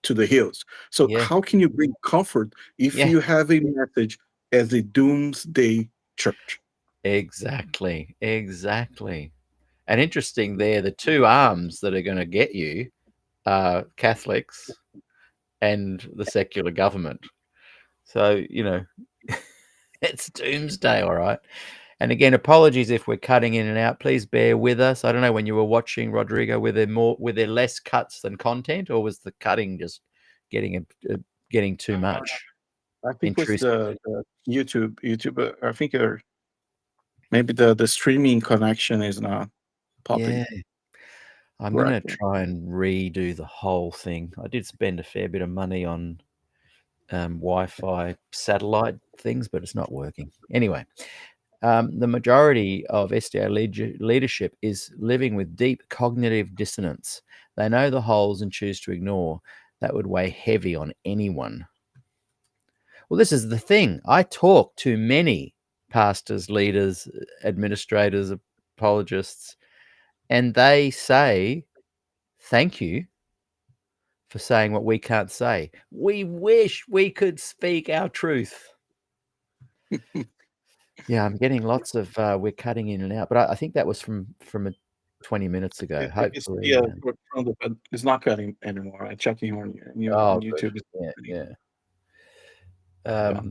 to the hills. So Yeah. how can you bring comfort if Yeah. you have a message as a doomsday church? Exactly. Exactly. And interesting there, the two arms that are going to get you are Catholics and the secular government. So, it's doomsday, all right. And again, apologies if we're cutting in and out. Please bear with us. I don't know when you were watching, Rodrigo, were there less cuts than content, or was the cutting just getting too much? I think it's Intrusive. the YouTube. I think maybe the streaming connection is not popping Yeah. I'm going to correctly. try and redo the whole thing. I did spend a fair bit of money on Wi-Fi satellite things, but it's not working. Anyway, the majority of SDA leadership is living with deep cognitive dissonance. They know the holes and choose to ignore. That would weigh heavy on anyone. Well, this is the thing. I talk to many pastors, leaders, administrators, apologists, and they say, thank you for saying what we can't say. We wish we could speak our truth. Yeah, I'm getting lots of we're cutting in and out, but I think that was from 20 minutes ago. It's Hopefully, from the but it's not cutting anymore. I'm checking on oh, good. YouTube. It's Yeah, cutting. yeah.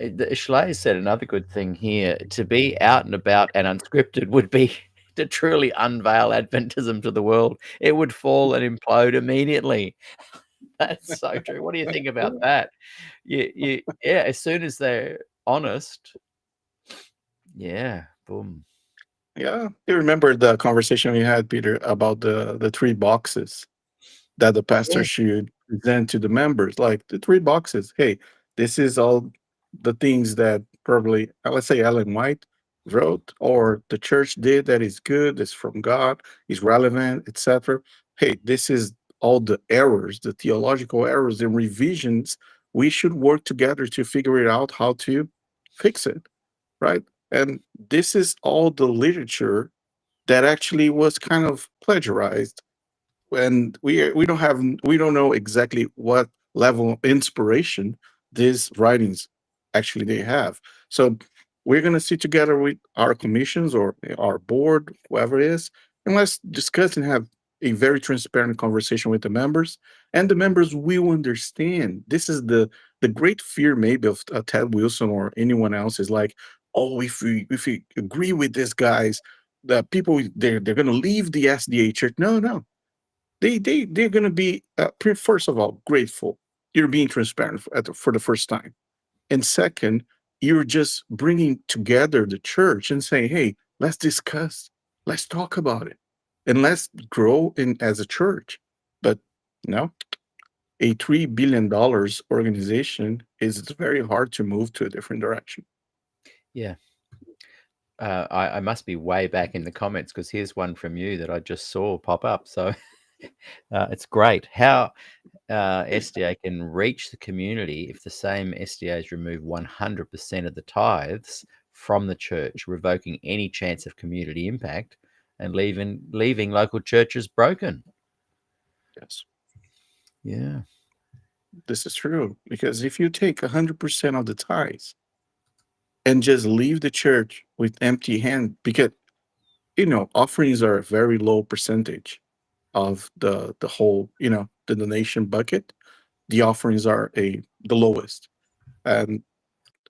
Yeah. Schley said another good thing here: to be out and about and unscripted would be to truly unveil Adventism to the world. It would fall and implode immediately. That's so true. What do you think about that? Yeah. As soon as they're honest, yeah, boom. Yeah. You remember the conversation we had, Peter, about the three boxes that the pastor Yeah, should present to the members, like the three boxes. Hey, this is all the things that probably, let's say, Ellen White wrote or the church did that is good, is from God, is relevant, etc. Hey, this is all the errors, the theological errors and revisions. We should work together to figure it out how to fix it, right? And this is all the literature that actually was kind of plagiarized, and we don't know exactly what level of inspiration these writings actually they have. So we're going to sit together with our commissions or our board, whoever it is, and let's discuss and have a very transparent conversation with the members, and the members will understand. This is the great fear maybe of Ted Wilson or anyone else is like, oh, if we agree with these guys, the people they're going to leave the SDA church. No, they're going to be first of all grateful you're being transparent for the first time, and second, you're just bringing together the church and saying, hey, let's discuss, let's talk about it, and let's grow in as a church. But no, a $3 billion organization is very hard to move to a different direction. Yeah. I must be way back in the comments because here's one from you that I just saw pop up. So it's great how SDA can reach the community if the same SDAs remove 100% of the tithes from the church, revoking any chance of community impact and leaving local churches broken. Yes, Yeah. this is true, because if you take 100% of the tithes and just leave the church with empty hand, because offerings are a very low percentage of the whole, the donation bucket. The offerings are the lowest, and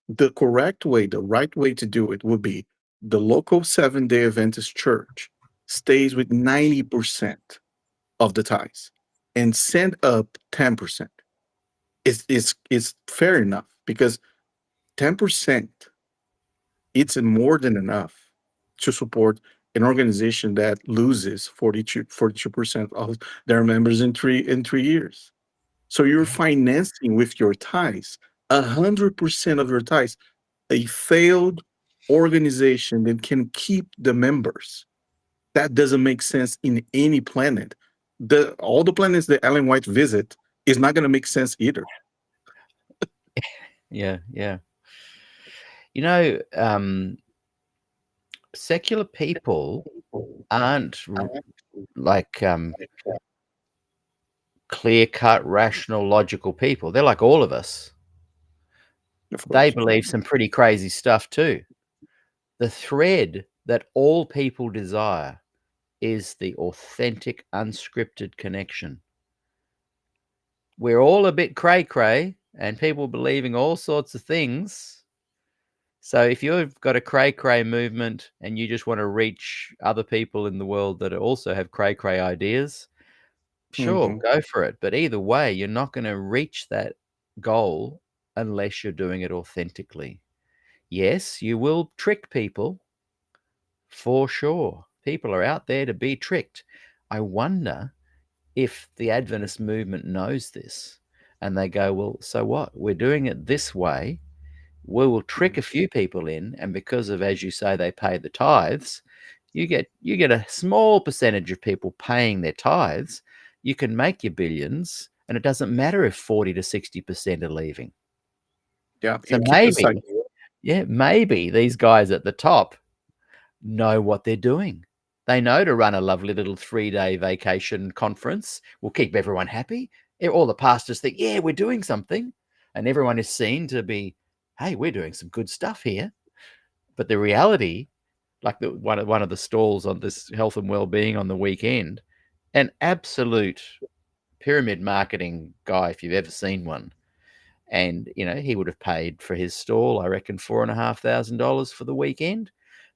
the correct way, the right way to do it would be the local Seventh-day Adventist church stays with 90% of the tithes and send up 10%. It's fair enough, because 10%, it's more than enough to support an organization that loses 42% of their members in 3 years. So you're Yeah. financing with your ties 100% of your ties a failed organization that can keep the members. That doesn't make sense in any planet. All the planets that Ellen White visit is not going to make sense either. Yeah. Yeah. You know, secular people aren't like clear cut, rational, logical people. They're like all of us. Of They course. believe some pretty crazy stuff too. The thread that all people desire is the authentic, unscripted connection. We're all a bit cray cray and people believing all sorts of things. So if you've got a cray cray movement and you just want to reach other people in the world that also have cray cray ideas, sure, Mhm. go for it. But either way, you're not going to reach that goal unless you're doing it authentically. Yes, you will trick people for sure. People are out there to be tricked. I wonder if the Adventist movement knows this and they go, well, so what? We're doing it this way. We will trick a few people in, and because of, as you say, they pay the tithes, you get a small percentage of people paying their tithes. You can make your billions, and it doesn't matter if 40 to 60% are leaving. Yeah, So you keep the maybe, cycle. yeah, maybe these guys at the top know what they're doing. They know to run a lovely little 3-day vacation conference will keep everyone happy. All the pastors think, yeah, we're doing something. And everyone is seen to be, hey, we're doing some good stuff here. But the reality, like one of the stalls on this health and well-being on the weekend, an absolute pyramid marketing guy, if you've ever seen one. And, he would have paid for his stall, I reckon, $4,500 for the weekend.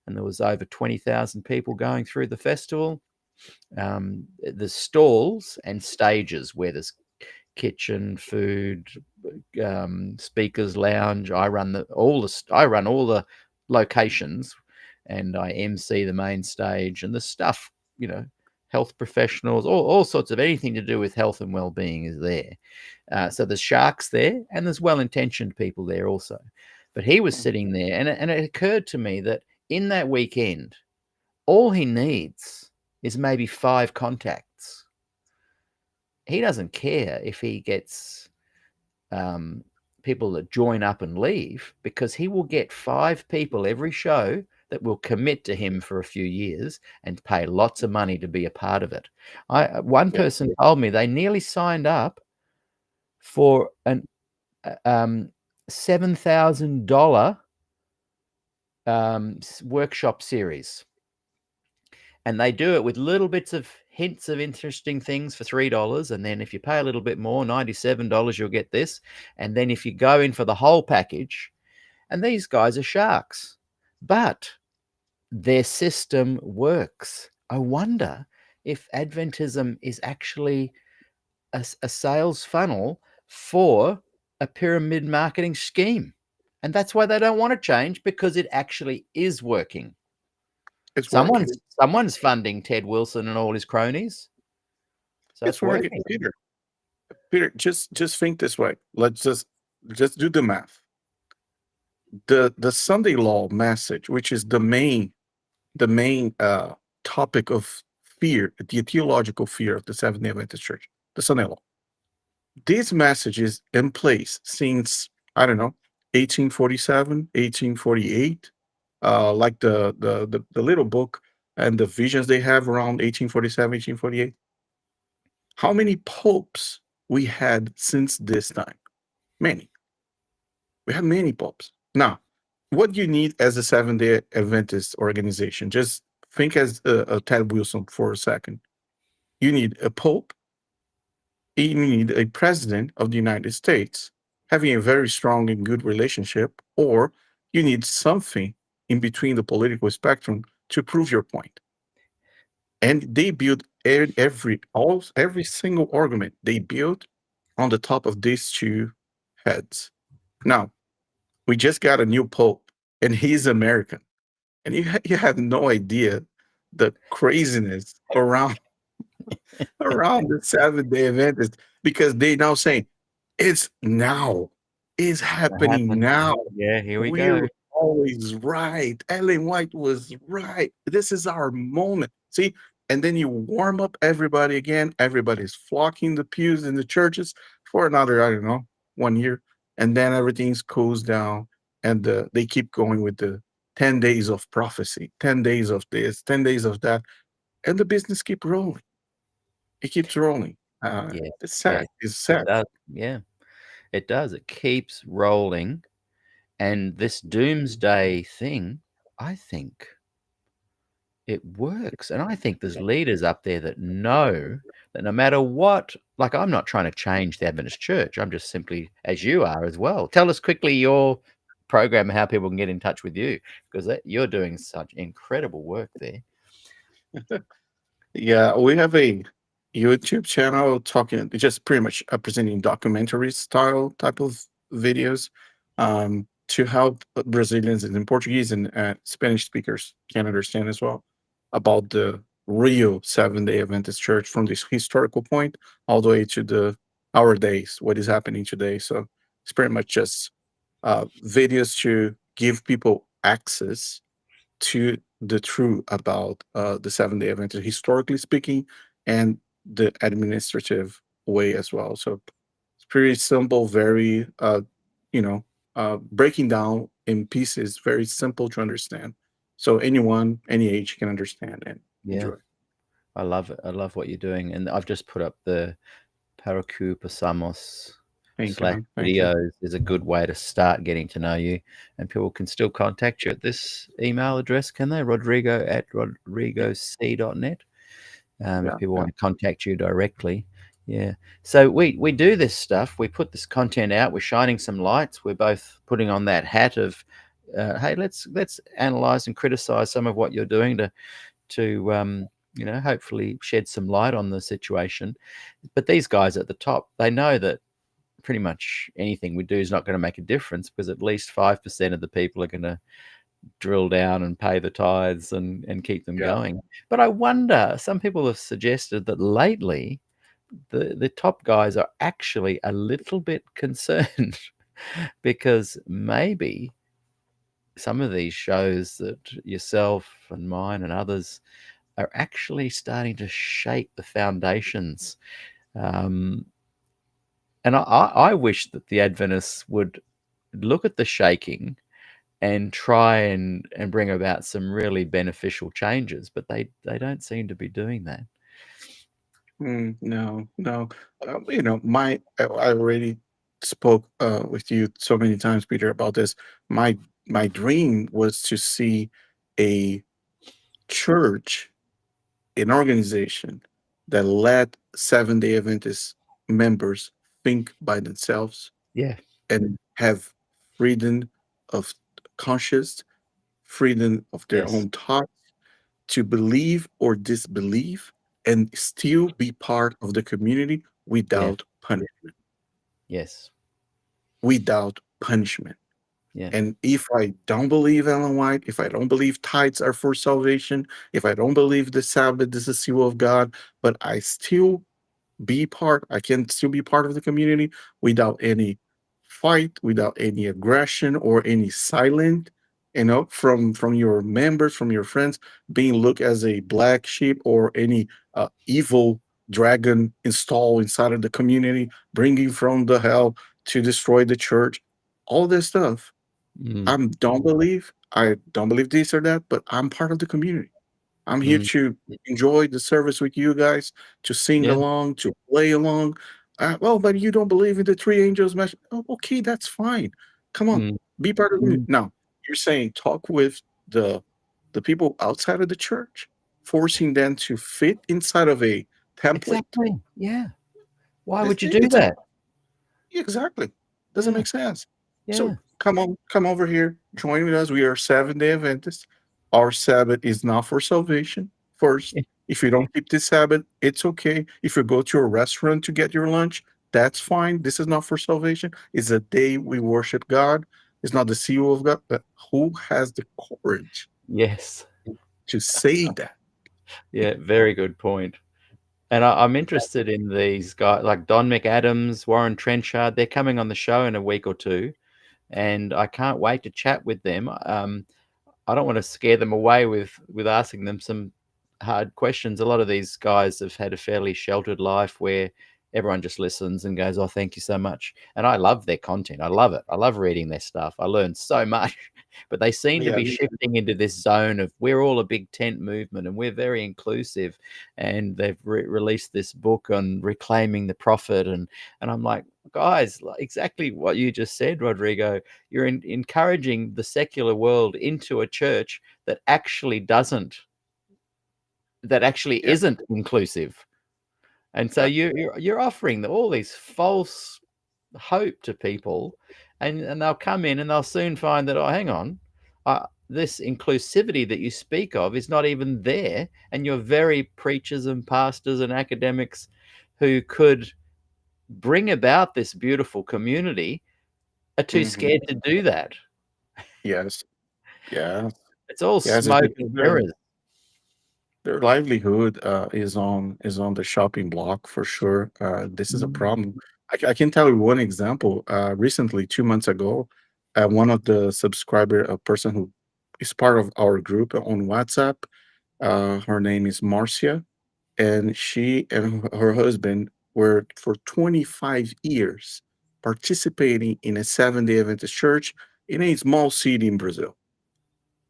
And there was over 20,000 people going through the festival. The stalls and stages where there's kitchen, food, speakers lounge. I run all the locations, and I MC the main stage and the stuff. Health professionals, all sorts of anything to do with health and well-being is there. So there's sharks there, and there's well-intentioned people there also. But he was sitting there, and it occurred to me that in that weekend, all he needs is maybe 5 contacts. He doesn't care if he gets people that join up and leave, because he will get 5 people every show that will commit to him for a few years and pay lots of money to be a part of it. One Yeah. person told me they nearly signed up for an $7,000 workshop series. And they do it with little bits of hints of interesting things for $3. And then if you pay a little bit more, $97, you'll get this. And then if you go in for the whole package, and these guys are sharks, but their system works. I wonder if Adventism is actually a sales funnel for a pyramid marketing scheme. And that's why they don't want to change, because it actually is working. It's working. Someone's funding Ted Wilson and all his cronies. So it's working. working. Peter, just think this way. Let's just do the math. The Sunday law message, which is the main topic of fear, the theological fear of the Seventh-day Adventist Church, the Sunday law. This message is in place since, I don't know, 1847, 1848. Like the little book and the visions they have around 1847, 1848. How many popes we had since this time? Many. We had many popes. Now, what do you need as a Seventh-day Adventist organization? Just think as a Ted Wilson for a second. You need a pope. You need a president of the United States having a very strong and good relationship, or you need something in between the political spectrum to prove your point. And they build every single argument they build on the top of these 2 heads. Now, we just got a new pope, and he's American, and you have no idea the craziness around the 7 Day Adventist, because they now saying it's now, it's What happening happened? now. Yeah, here we We're go. always right. Ellen White was right. This is our moment. See, and then you warm up everybody again. Everybody's flocking the pews in the churches for another, I don't know, 1 year, and then everything cools down, and they keep going with the 10 days of prophecy, 10 days of this, 10 days of that, and the business keep rolling. It keeps rolling. Yes, It's sad. yes, It's it sad. does. Yeah, it does. It keeps rolling. And this doomsday thing, I think it works. And I think there's leaders up there that know that no matter what, like I'm not trying to change the Adventist church. I'm just simply, as you are as well. Tell us quickly your program, how people can get in touch with you, because you're doing such incredible work there. Yeah, we have a YouTube channel talking, just pretty much presenting documentary style type of videos, to help Brazilians and Portuguese and Spanish speakers can understand as well about the real 7 Day Adventist Church from this historical point all the way to the our days, what is happening today. So it's pretty much just videos to give people access to the truth about the 7 Day Adventist, historically speaking, and the administrative way as well. So it's pretty simple, very, breaking down in pieces, very simple to understand. So anyone, any age can understand and Yeah, enjoy. I love it. I love what you're doing. And I've just put up the Paracu Pasamos Thank you, slash man. Thank you. videos is a good way to start getting to know you. And people can still contact you at this email address, can they? Rodrigo@rodrigoc.net. If Yeah, people yeah. want to contact you directly. Yeah. So we do this stuff. We put this content out. We're shining some lights. We're both putting on that hat of, hey, let's analyze and criticize some of what you're doing to hopefully shed some light on the situation. But these guys at the top, they know that pretty much anything we do is not going to make a difference, because at least 5% of the people are going to drill down and pay the tithes and keep them Yeah. going. But I wonder, some people have suggested that lately the top guys are actually a little bit concerned because maybe some of these shows that yourself and mine and others are actually starting to shake the foundations. Um, and I wish that the Adventists would look at the shaking and try and bring about some really beneficial changes, but they don't seem to be doing that. No, no. I already spoke with you so many times, Peter, about this. My dream was to see a church, an organization that let 7 Day Adventist members think by themselves Yeah. and have freedom of conscience, freedom of their Yes. own thought, to believe or disbelieve and still be part of the community Yeah. without punishment. Yes. Without punishment. Yeah. And if I don't believe Ellen White, if I don't believe tithes are for salvation, if I don't believe the Sabbath is the seal of God, but I can still be part of the community without any fight, without any aggression or any silent, from your members, from your friends, being looked as a black sheep or any evil dragon installed inside of the community, bringing from the hell to destroy the church. All this stuff, Mm. I don't believe this or that, but I'm part of the community. I'm here Mm. to enjoy the service with you guys, to sing Yeah. along, to play along. Well, but you don't believe in the three angels message. Oh, okay, that's fine. Come on, Mm. be part of it. Mm. Now, you're saying talk with the people outside of the church, forcing them to fit inside of a template. Exactly. Yeah. Why It's, would you do it's that? exactly. Doesn't Yeah. make sense. Yeah. So come over here, join with us. We are 7 Day Adventists. Our Sabbath is not for salvation. First, Yeah. if you don't keep this Sabbath, it's okay. If you go to a restaurant to get your lunch, that's fine. This is not for salvation. It's a day we worship God. It's not the CEO of God, but who has the courage Yes. to say that? Yeah, very good point. And I'm interested in these guys like Don McAdams, Warren Trenchard. They're coming on the show in a week or two, and I can't wait to chat with them. I don't want to scare them away with asking them some hard questions. A lot of these guys have had a fairly sheltered life where everyone just listens and goes, "Oh, thank you so much." And I love their content. I love it. I love reading their stuff. I learn so much. But they seem to Yeah, be shifting into this zone of we're all a big tent movement and we're very inclusive. And they've released this book on reclaiming the prophet. And I'm like, guys, like exactly what you just said, Rodrigo. You're encouraging the secular world into a church that actually yeah, isn't inclusive. And so yeah. you're offering all these false hope to people, and they'll come in and they'll soon find that, oh, hang on, this inclusivity that you speak of is not even there, and your very preachers and pastors and academics who could bring about this beautiful community are too Mhm. scared to do that. Yes, yes, It's all yes. It's smoke because and mirrors. their livelihood is on the shopping block for sure. This is a Mm. problem. I can tell you one example. Recently, 2 months ago, one of the subscriber, a person who is part of our group on WhatsApp, her name is Marcia, and she and her husband were for 25 years participating in a Seventh-day Adventist church in a small city in Brazil.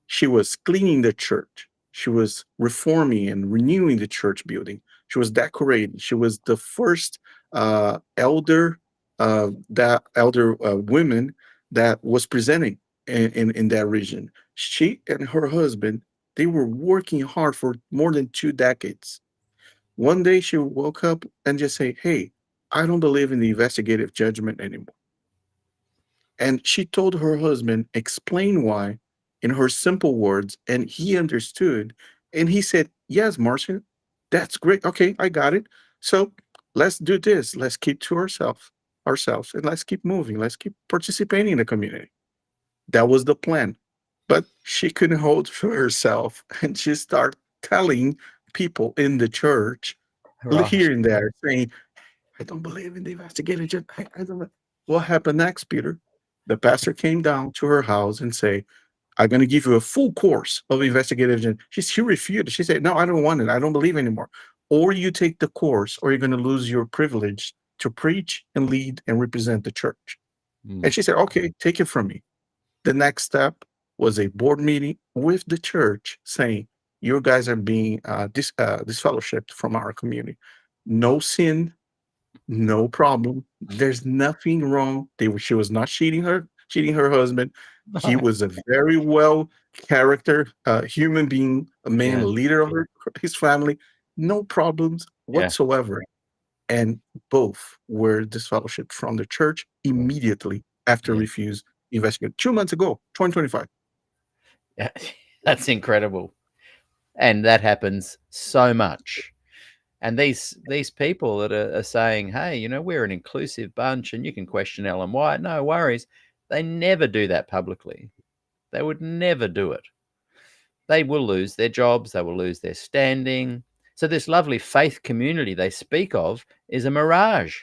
She was cleaning the church. She was reforming and renewing the church building. She was decorating. She was the first elder women that was presenting in that region. She and her husband, they were working hard for more than 2 decades. One day she woke up and just say, "Hey, I don't believe in the investigative judgment anymore." And she told her husband, explain why in her simple words, and he understood. And he said, "Yes, Marcia, that's great. Okay, I got it. So let's do this. Let's keep to ourselves, and let's keep moving. Let's keep participating in the community." That was the plan. But she couldn't hold to herself, and she started telling people in the church Right. here and there, saying, "I don't believe in the investigative judge. I don't know." What happened next, Peter? The pastor came down to her house and say, "I'm going to give you a full course of investigative judge." She refused. She said, "No, I don't want it. I don't believe anymore. Or you take the course, or you're going to lose your privilege to preach and lead and represent the church." And Mm. she said, "Okay, take it from me." The next step was a board meeting with the church saying, "You guys are being disfellowshipped from our community. No sin, no problem. There's nothing wrong." She was not cheating her husband. He Nice. was a very well character, human being, a man, a Yeah. leader of his family. No problems Yeah. whatsoever. And both were disfellowshipped from the church immediately after Yeah. refused investigate 2 months ago, 2025. Yeah. That's incredible. And that happens so much. And these people that are saying, hey, we're an inclusive bunch and you can question Ellen White, no worries. They never do that publicly. They would never do it. They will lose their jobs. They will lose their standing. So this lovely faith community they speak of is a mirage.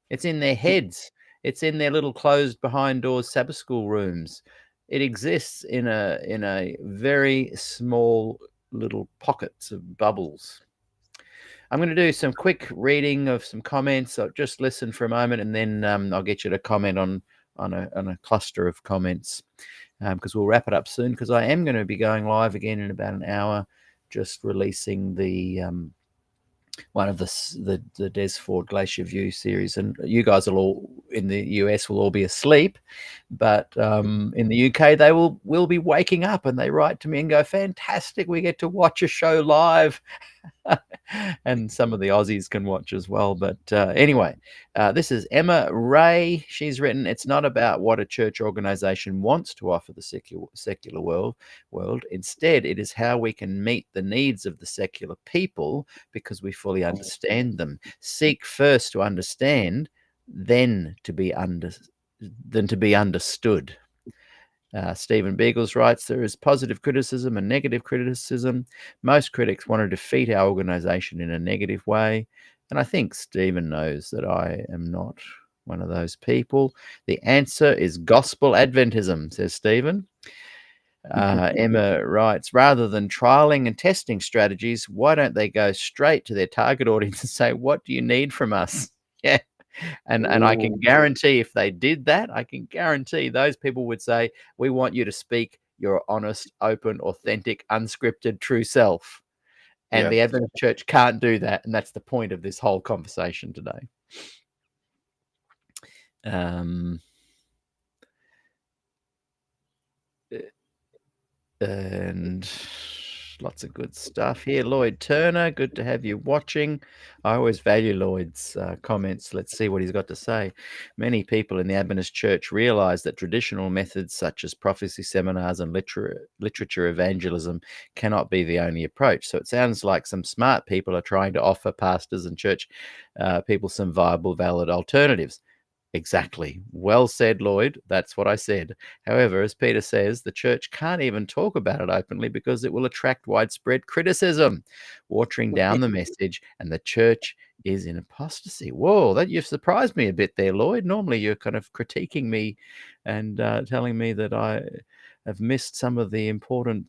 It's in their heads. It's in their little closed behind doors Sabbath school rooms. It exists in a very small little pockets of bubbles. I'm going to do some quick reading of some comments. So just listen for a moment, and then I'll get you to comment on a cluster of comments because we'll wrap it up soon. Because I am going to be going live again in about an hour, just releasing the one of the Des Ford Glacier View series, and you guys will all in the US will all be asleep, but in the UK they will be waking up, and they write to me and go, "Fantastic, we get to watch a show live." And some of the Aussies can watch as well. But anyway, this is Emma Ray. She's written, "It's not about what a church organization wants to offer the secular world. Instead, it is how we can meet the needs of the secular people because we fully understand them. Seek first to understand, then to be understood." Stephen Beagles writes, there is positive criticism and negative criticism. Most critics want to defeat our organization in a negative way. And I think Stephen knows that I am not one of those people. The answer is gospel Adventism, says Stephen. Emma writes, rather than trialing and testing strategies, why don't they go straight to their target audience and say, what do you need from us? Yeah. And I can guarantee if they did that, I can guarantee those people would say, we want you to speak your honest, open, authentic, unscripted, true self. And the Adventist Church can't do that. And that's the point of this whole conversation today. And lots of good stuff here. Lloyd Turner, good to have you watching. I always value Lloyd's comments. Let's see what he's got to say. Many people in the Adventist Church realize that traditional methods such as prophecy seminars and literature evangelism cannot be the only approach. So it sounds like some smart people are trying to offer pastors and church people some viable, valid alternatives. Exactly. Well said, Lloyd. That's what I said. However, as Peter says, the church can't even talk about it openly because it will attract widespread criticism, watering down the message, and the church is in apostasy. Whoa, that you've surprised me a bit there, Lloyd. Normally you're kind of critiquing me and telling me that I have missed some of the important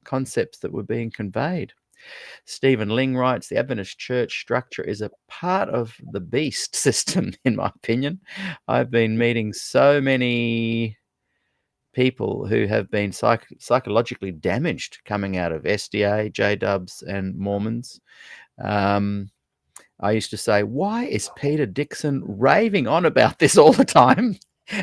concepts that were being conveyed. Stephen Ling writes, the Adventist church structure is a part of the beast system, in my opinion. I've been meeting so many people who have been psychologically damaged coming out of SDA, J-Dubs, and Mormons. I used to say, why is Peter Dixon raving on about this all the time?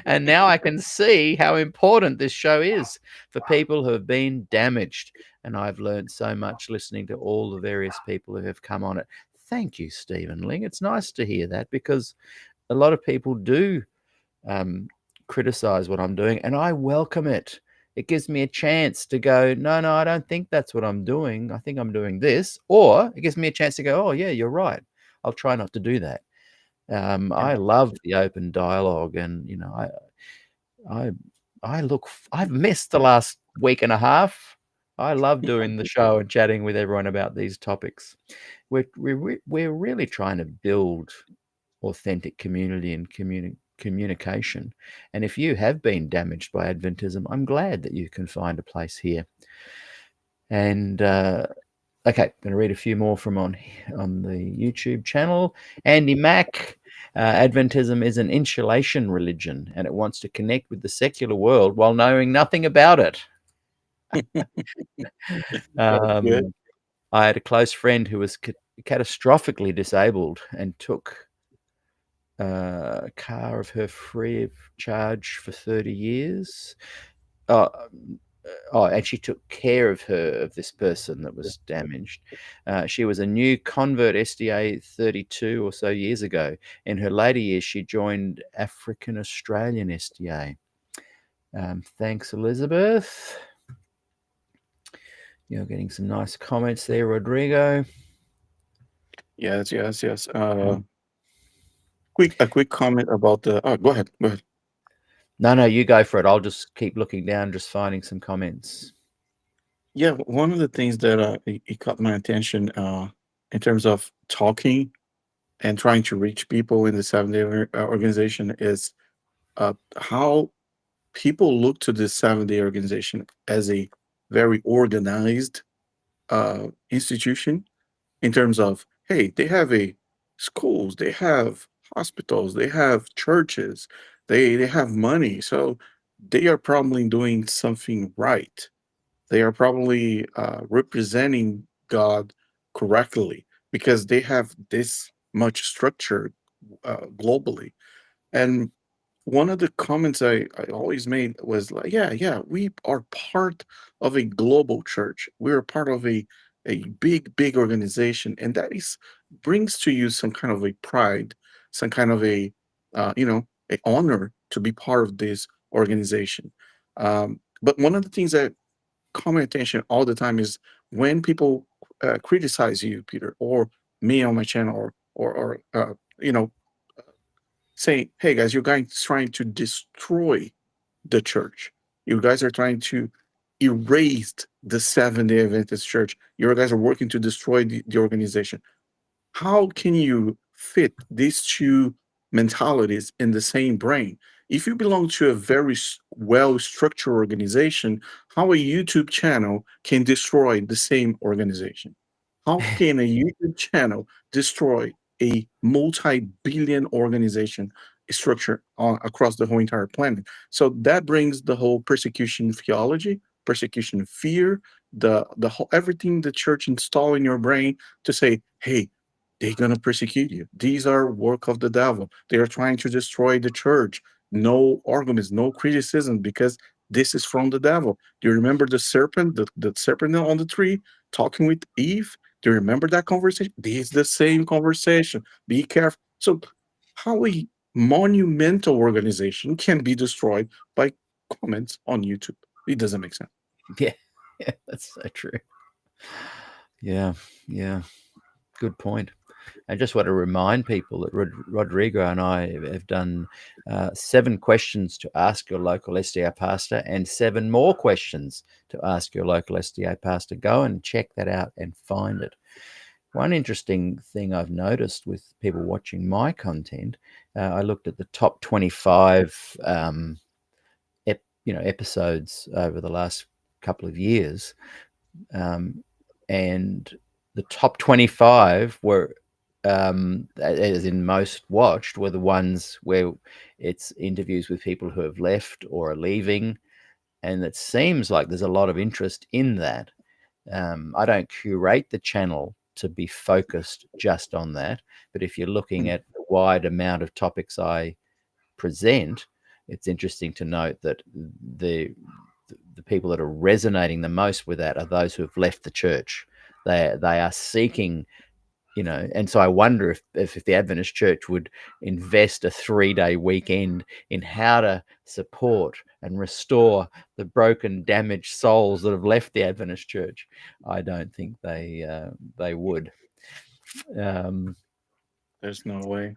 And now I can see how important this show is for people who have been damaged. And I've learned so much listening to all the various people who have come on it. Thank you, Stephen Ling. It's nice to hear that because a lot of people do criticize what I'm doing, and I welcome it. It gives me a chance to go, no, I don't think that's what I'm doing. I think I'm doing this. Or it gives me a chance to go, oh, yeah, you're right. I'll try not to do that. I love the open dialogue, and you know, I've missed the last week and a half. I love doing the show and chatting with everyone about these topics. We're really trying to build authentic community and communication. And if you have been damaged by Adventism, I'm glad that you can find a place here. And okay, I'm going to read a few more from on the YouTube channel. Andy Mack, Adventism is an insulation religion, and it wants to connect with the secular world while knowing nothing about it. I had a close friend who was catastrophically disabled and took a car of her free of charge for 30 years. And she took care of this person that was damaged. She was a new convert SDA 32 or so years ago. In her later years, she joined African Australian SDA. Thanks, Elizabeth. You're getting some nice comments there, Rodrigo. Yes. A quick comment about the. Oh, go ahead. No, you go for it. I'll just keep looking down, just finding some comments. Yeah, one of the things that it caught my attention in terms of talking and trying to reach people in the Seventh-day organization is how people look to this Seventh-day organization as a very organized institution in terms of, hey, they have schools, they have hospitals, they have churches, they have money, so they are probably doing something right. They are probably representing God correctly because they have this much structure globally. And one of the comments I always made was like, yeah, we are part of a global church. We're part of a big organization, and that brings to you some kind of a pride, some kind of a a honor to be part of this organization. But one of the things that caught my attention all the time is when people criticize you, Peter, or me on my channel, or say, hey guys, you're guys trying to destroy the church. You guys are trying to erase the Seventh-day Adventist Church. You guys are working to destroy the organization. How can you fit these two mentalities in the same brain? If you belong to a very well structured organization, how a YouTube channel can destroy the same organization? How can a YouTube channel destroy a multi-billion organization structure across the whole entire planet? So that brings the whole persecution theology, persecution fear, the whole everything the church install in your brain to say, hey, they're gonna persecute you. These are work of the devil. They are trying to destroy the church. No arguments, no criticism, because this is from the devil. Do you remember the serpent, the serpent on the tree talking with Eve? Do you remember that conversation? This is the same conversation. Be careful. So, how a monumental organization can be destroyed by comments on YouTube? It doesn't make sense. Yeah, yeah, that's so true. Yeah, yeah, good point. I just want to remind people that Rodrigo and I have done 7 questions to ask your local SDA pastor and 7 more questions to ask your local SDA pastor. Go and check that out and find it. One interesting thing I've noticed with people watching my content, I looked at the top 25 episodes over the last couple of years, and the top 25 were, as in most watched, were the ones where it's interviews with people who have left or are leaving, and it seems like there's a lot of interest in that. I don't curate the channel to be focused just on that, but if you're looking at the wide amount of topics I present, it's interesting to note that the people that are resonating the most with that are those who have left the church. They are seeking, and so I wonder if the Adventist Church would invest a 3-day weekend in how to support and restore the broken, damaged souls that have left the Adventist Church. I don't think they would. There's no way.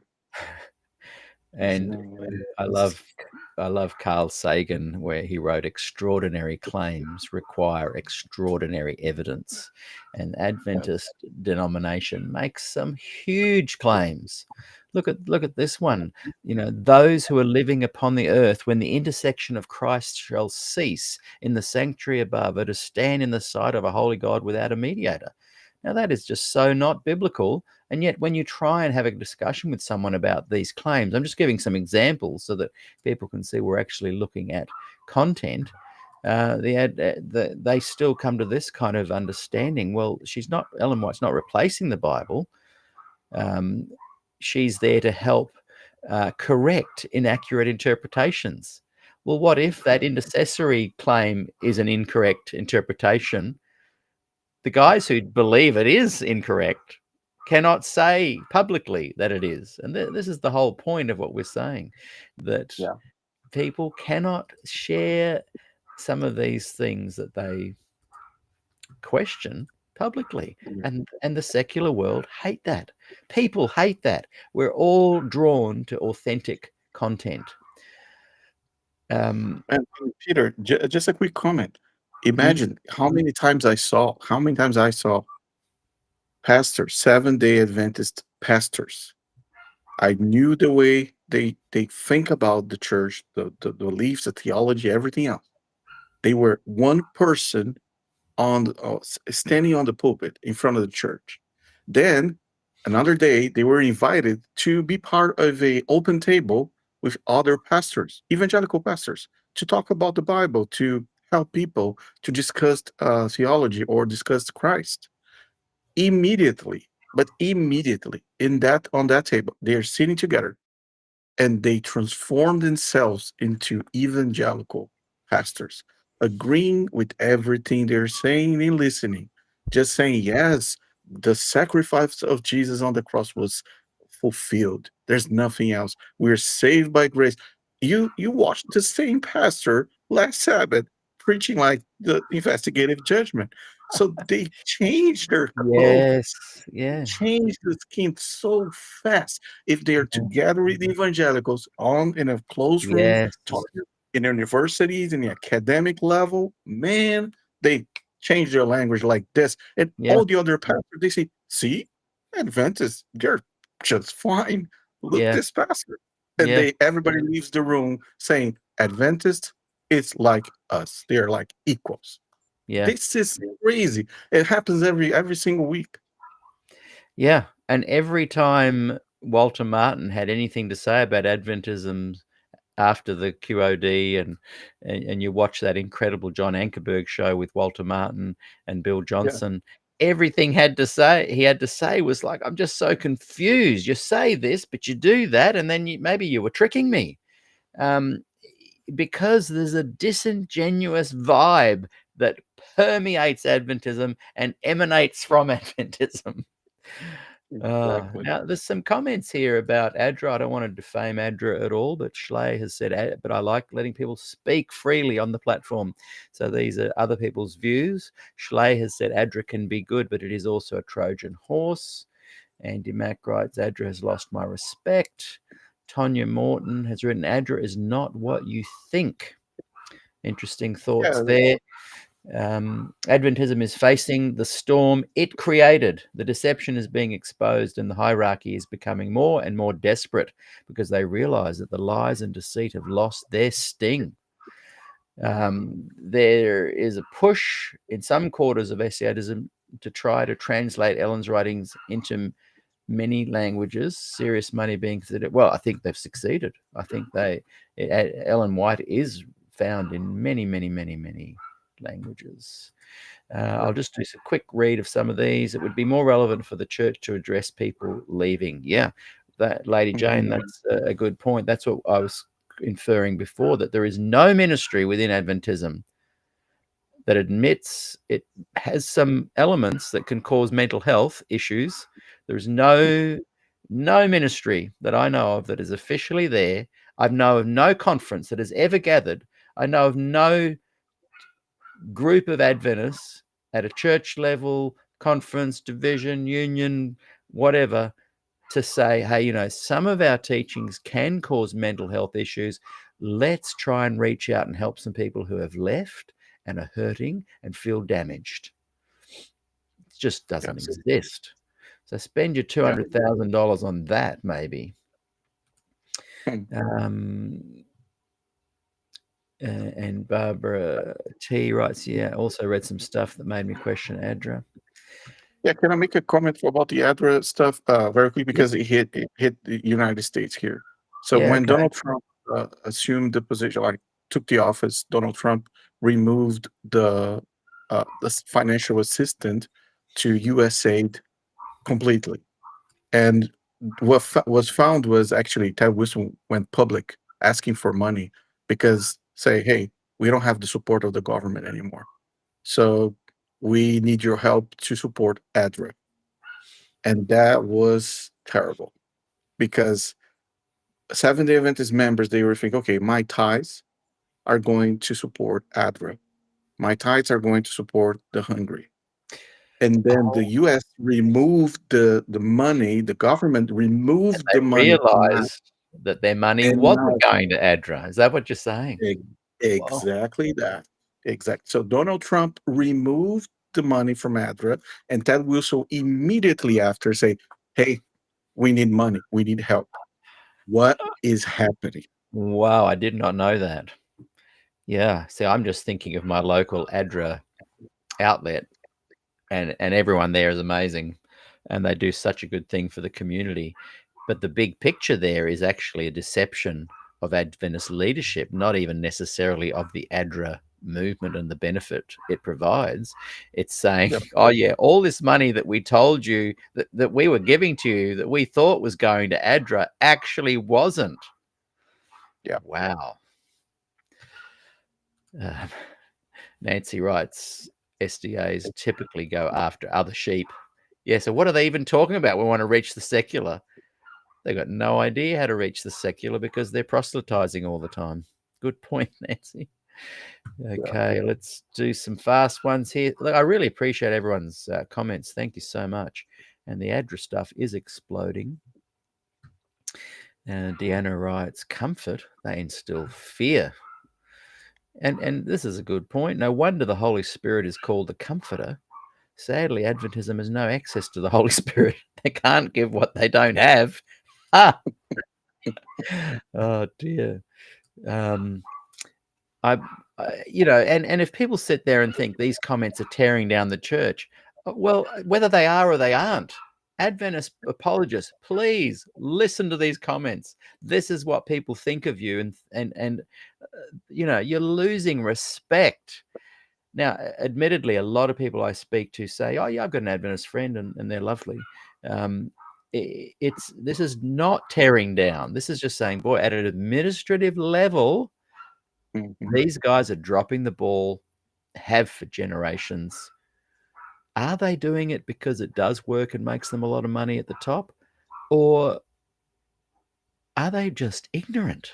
And I love Carl Sagan, where he wrote, extraordinary claims require extraordinary evidence. And Adventist denomination makes some huge claims. Look at this one. Those who are living upon the earth, when the intersection of Christ shall cease in the sanctuary above, are to stand in the sight of a holy God without a mediator. Now, that is just so not biblical. And yet, when you try and have a discussion with someone about these claims, I'm just giving some examples so that people can see we're actually looking at content. They still come to this kind of understanding. Well, Ellen White's not replacing the Bible. She's there to help correct inaccurate interpretations. Well, what if that intercessory claim is an incorrect interpretation? The guys who believe it is incorrect cannot say publicly that it is. And this is the whole point of what we're saying, that people cannot share some of these things that they question publicly. And the secular world hate that. People hate that. We're all drawn to authentic content. And Peter, just a quick comment. Imagine how many times I saw pastors, Seventh-day Adventist pastors. I knew the way they think about the church, the beliefs, the theology, everything else. They were one person standing on the pulpit in front of the church. Then another day, they were invited to be part of a open table with other pastors, evangelical pastors, to talk about the Bible, to help people to discuss theology or discuss Christ. Immediately on that table, they are sitting together, and they transform themselves into evangelical pastors, agreeing with everything they're saying and listening, just saying, yes, the sacrifice of Jesus on the cross was fulfilled. There's nothing else. We're saved by grace. You watched the same pastor last Sabbath preaching like the investigative judgment. So they changed their clothes, change the skin so fast. If they're together with the evangelicals in a closed room, talking, in universities, in the academic level, man, they change their language like this. And Yeah. all the other pastors, they say, see, Adventists, they're just fine. Look, Yeah. this pastor. And Yeah. everybody leaves the room saying, Adventists, it's like us. They're like equals. Yeah. This is crazy. It happens every single week. Yeah. And every time Walter Martin had anything to say about Adventism after the QOD, and you watch that incredible John Ankerberg show with Walter Martin and Bill Johnson, everything he had to say was like, I'm just so confused. You say this, but you do that, and then maybe you were tricking me. Because there's a disingenuous vibe that permeates Adventism and emanates from Adventism. Exactly. Now, there's some comments here about ADRA. I don't want to defame ADRA at all, but Schley has said, but I like letting people speak freely on the platform. So these are other people's views. Schley has said ADRA can be good, but it is also a Trojan horse. Andy Mack writes, ADRA has lost my respect. Tonya Morton has written, ADRA is not what you think. Interesting thoughts there. Adventism is facing the storm it created. The deception is being exposed, and the hierarchy is becoming more and more desperate because they realize that the lies and deceit have lost their sting. There is a push in some quarters of SDAism to try to translate Ellen's writings into many languages, serious money being considered. Well, I think they've succeeded. I think Ellen White is found in many, many, many, many languages. I'll just do a quick read of some of these. It would be more relevant for the church to address people leaving. Yeah, that Lady Jane, that's a good point. That's what I was inferring before, that there is no ministry within Adventism that admits it has some elements that can cause mental health issues. There's no ministry that I know of that is officially there. I know of no conference that has ever gathered. I know of no group of Adventists at a church level, conference, division, union, whatever, to say, hey, some of our teachings can cause mental health issues. Let's try and reach out and help some people who have left and are hurting and feel damaged. It just doesn't exist. So spend your $200,000 on that, maybe. And Barbara T writes, also read some stuff that made me question ADRA. Yeah, can I make a comment about the ADRA stuff very quick, because it hit the United States here. So when Donald Trump assumed the position, like took the office, Donald Trump removed the financial assistant to USAID completely. And what was found was actually Ted Wilson went public asking for money because say, hey, we don't have the support of the government anymore. So we need your help to support ADRA. And that was terrible because Seventh-day Adventist members, they were thinking, okay, my tithes are going to support ADRA. My tithes are going to support the hungry. And then the U.S. removed the money, the government removed the money. Realized that their money wasn't going to ADRA. Is that what you're saying? Exactly that. Exactly. So Donald Trump removed the money from ADRA, and Ted Wilson immediately after say, hey, we need money. We need help. What is happening? Wow, I did not know that. Yeah. See, I'm just thinking of my local ADRA outlet, and everyone there is amazing, and they do such a good thing for the community. But the big picture there is actually a deception of Adventist leadership, not even necessarily of the ADRA movement and the benefit it provides. It's saying, oh yeah, all this money that we told you that we were giving to you, that we thought was going to ADRA, actually wasn't. Yeah. Wow. Nancy writes, SDAs typically go after other sheep. Yeah, so what are they even talking about? We want to reach the secular. They've got no idea how to reach the secular because they're proselytizing all the time. Good point, Nancy. Okay, let's do some fast ones here. Look, I really appreciate everyone's comments. Thank you so much. And the ADRA stuff is exploding. Deanna writes, comfort, they instill fear. And this is a good point. No wonder the Holy Spirit is called the Comforter. Sadly, Adventism has no access to the Holy Spirit. They can't give what they don't have. Ah, oh dear. And if people sit there and think these comments are tearing down the church, well, whether they are or they aren't, Adventist apologists, please listen to these comments. This is what people think of you, and you're losing respect. Now, admittedly, a lot of people I speak to say, "Oh, yeah, I've got an Adventist friend, and they're lovely." This is not tearing down. This is just saying, boy, at an administrative level, these guys are dropping the ball, have for generations. Are they doing it because it does work and makes them a lot of money at the top? Or are they just ignorant?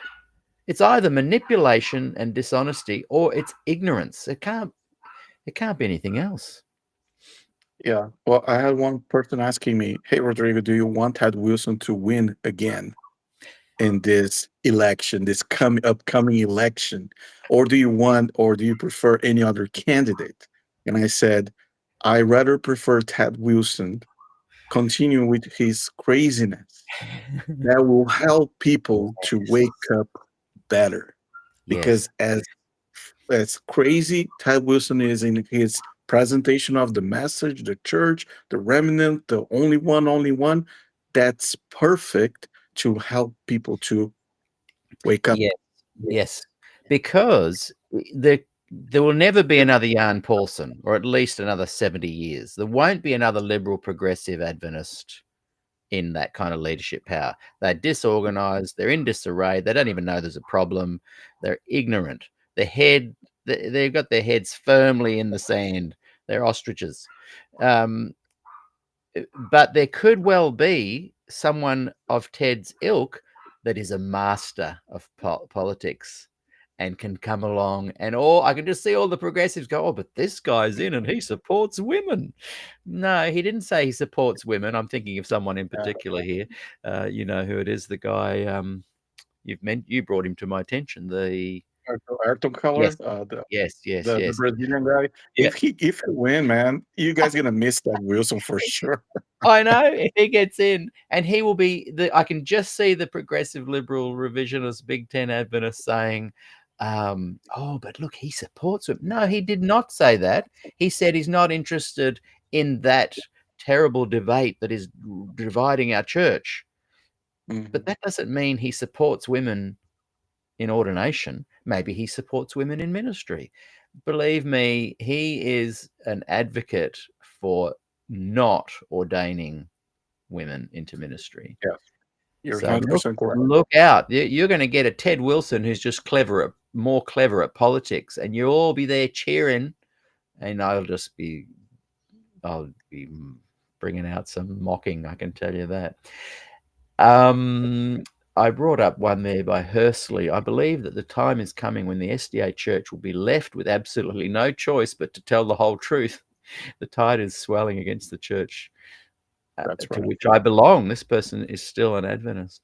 It's either manipulation and dishonesty, or it's ignorance. It can't be anything else. Yeah. Well, I had one person asking me, "Hey, Rodrigo, do you want Ted Wilson to win again in this election, this upcoming election, or do you prefer any other candidate?" And I said, "I rather prefer Ted Wilson continue with his craziness. That will help people to wake up better, because Yes. as crazy Ted Wilson is in his presentation of the message, the church, the remnant, the only one, that's perfect to help people to wake up." Yes. Yes. Because there will never be another Jan Paulson, or at least another 70 years. There won't be another liberal progressive Adventist in that kind of leadership power. They're disorganized, they're in disarray, they don't even know there's a problem, they're ignorant. They've got their heads firmly in the sand. They're ostriches. But there could well be someone of Ted's ilk that is a master of politics and can come along, and I can just see all the progressives go, "Oh, but this guy's in and he supports women." No, he didn't say he supports women. I'm thinking of someone in particular here. You know who it is, the guy you brought him to my attention. The Ayrton Keller, Yes, yes, yes, the yes. Brazilian guy. Yeah. If he win, man, you guys gonna miss that Wilson for sure. I know, if he gets in, and he will be I can just see the progressive liberal revisionist Big Ten Adventist saying, "Oh, but look, he supports it." No, he did not say that. He said he's not interested in that terrible debate that is dividing our church. But that doesn't mean he supports women in ordination. Maybe he supports women in ministry. Believe me, he is an advocate for not ordaining women into ministry. Yes, you're So 100% correct. look out. You're going to get a Ted Wilson who's just more clever at politics, and you'll all be there cheering, and I'll be bringing out some mocking, I can tell you that. I brought up one there by Hursley. I believe that the time is coming when the SDA Church will be left with absolutely no choice but to tell the whole truth. The tide is swelling against the church That's to right. which I belong. This person is still an Adventist.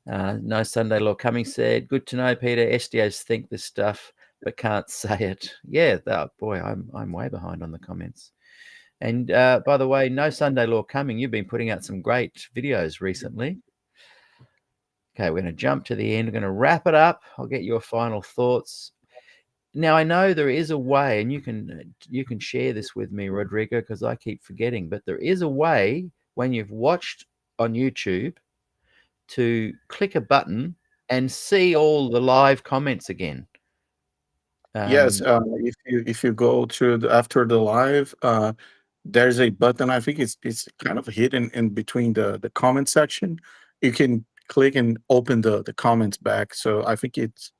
No Sunday Law Coming said, "Good to know, Peter. SDAs think this stuff but can't say it." Yeah, boy, I'm way behind on the comments. And by the way, No Sunday Law Coming, you've been putting out some great videos recently. Okay, we're going to jump to the end. We're going to wrap it up. I'll get your final thoughts. Now, I know there is a way, and you can share this with me, Rodrigo, because I keep forgetting, but there is a way when you've watched on YouTube to click a button and see all the live comments again. Yes, if you go to after the live, there's a button. I think it's kind of hidden in between the comment section. You can click and open the comments back. So I think it's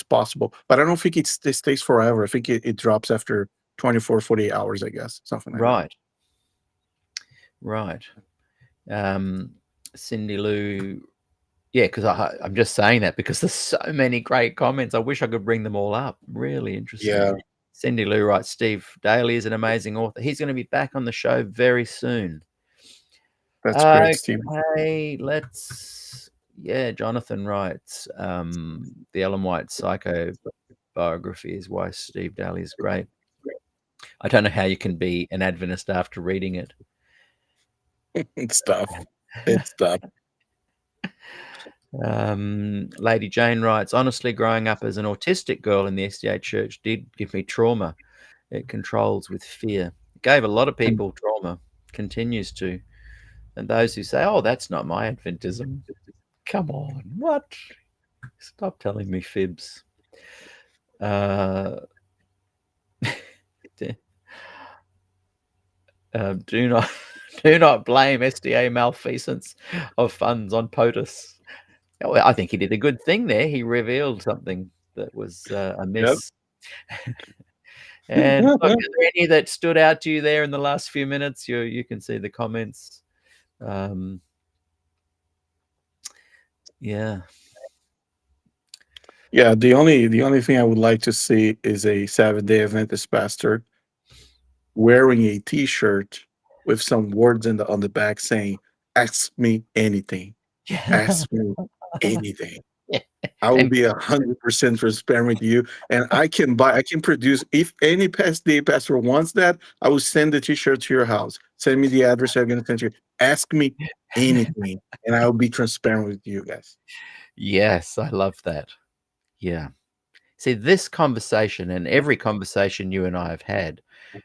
possible, but I don't think it stays forever. I think it drops after 24, 48 hours, I guess, something like that. Right. Cindy Lou. Yeah, because I'm just saying that because there's so many great comments. I wish I could bring them all up. Really interesting. Yeah. Cindy Lou writes, "Steve Daly is an amazing author. He's going to be back on the show very soon." That's great, Steve. Okay, Jonathan writes, "The Ellen White Psycho biography is why Steve Daly is great. I don't know how you can be an Adventist after reading it. It's tough. It's tough. Lady Jane writes, honestly, growing up as an autistic girl in the SDA church did give me trauma. It controls with fear. It gave a lot of people trauma, continues to. And those who say, oh, that's not my Adventism. Come on, what? Stop telling me fibs. Do not blame SDA malfeasance of funds on POTUS. Well, I think he did a good thing there. He revealed something that was amiss. Yep. And look, are there any that stood out to you there in the last few minutes? You can see the comments. Yeah. Yeah, the only thing I would like to see is a Seventh-day Adventist pastor wearing a T-shirt with some words on the back saying, "Ask me anything. Ask me anything." I will be 100% transparent with you, and I can produce. If any SDA pastor wants that, I will send the T-shirt to your house. Send me the address. I'm going to send you. Ask me anything, and I will be transparent with you guys. Yes, I love that. Yeah. See, this conversation and every conversation you and I have had,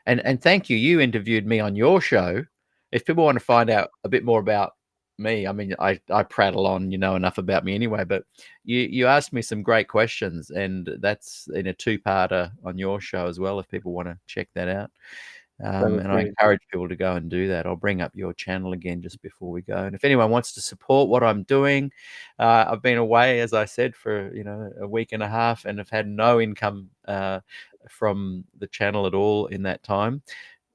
and thank you, you interviewed me on your show. If people want to find out a bit more about me, I mean, I prattle on, you know, enough about me anyway, but you asked me some great questions, and that's in a two-parter on your show as well, if people want to check that out. And I encourage people to go and do that. I'll bring up your channel again just before we go. And if anyone wants to support what I'm doing, I've been away, as I said, for a week and a half, and have had no income from the channel at all in that time.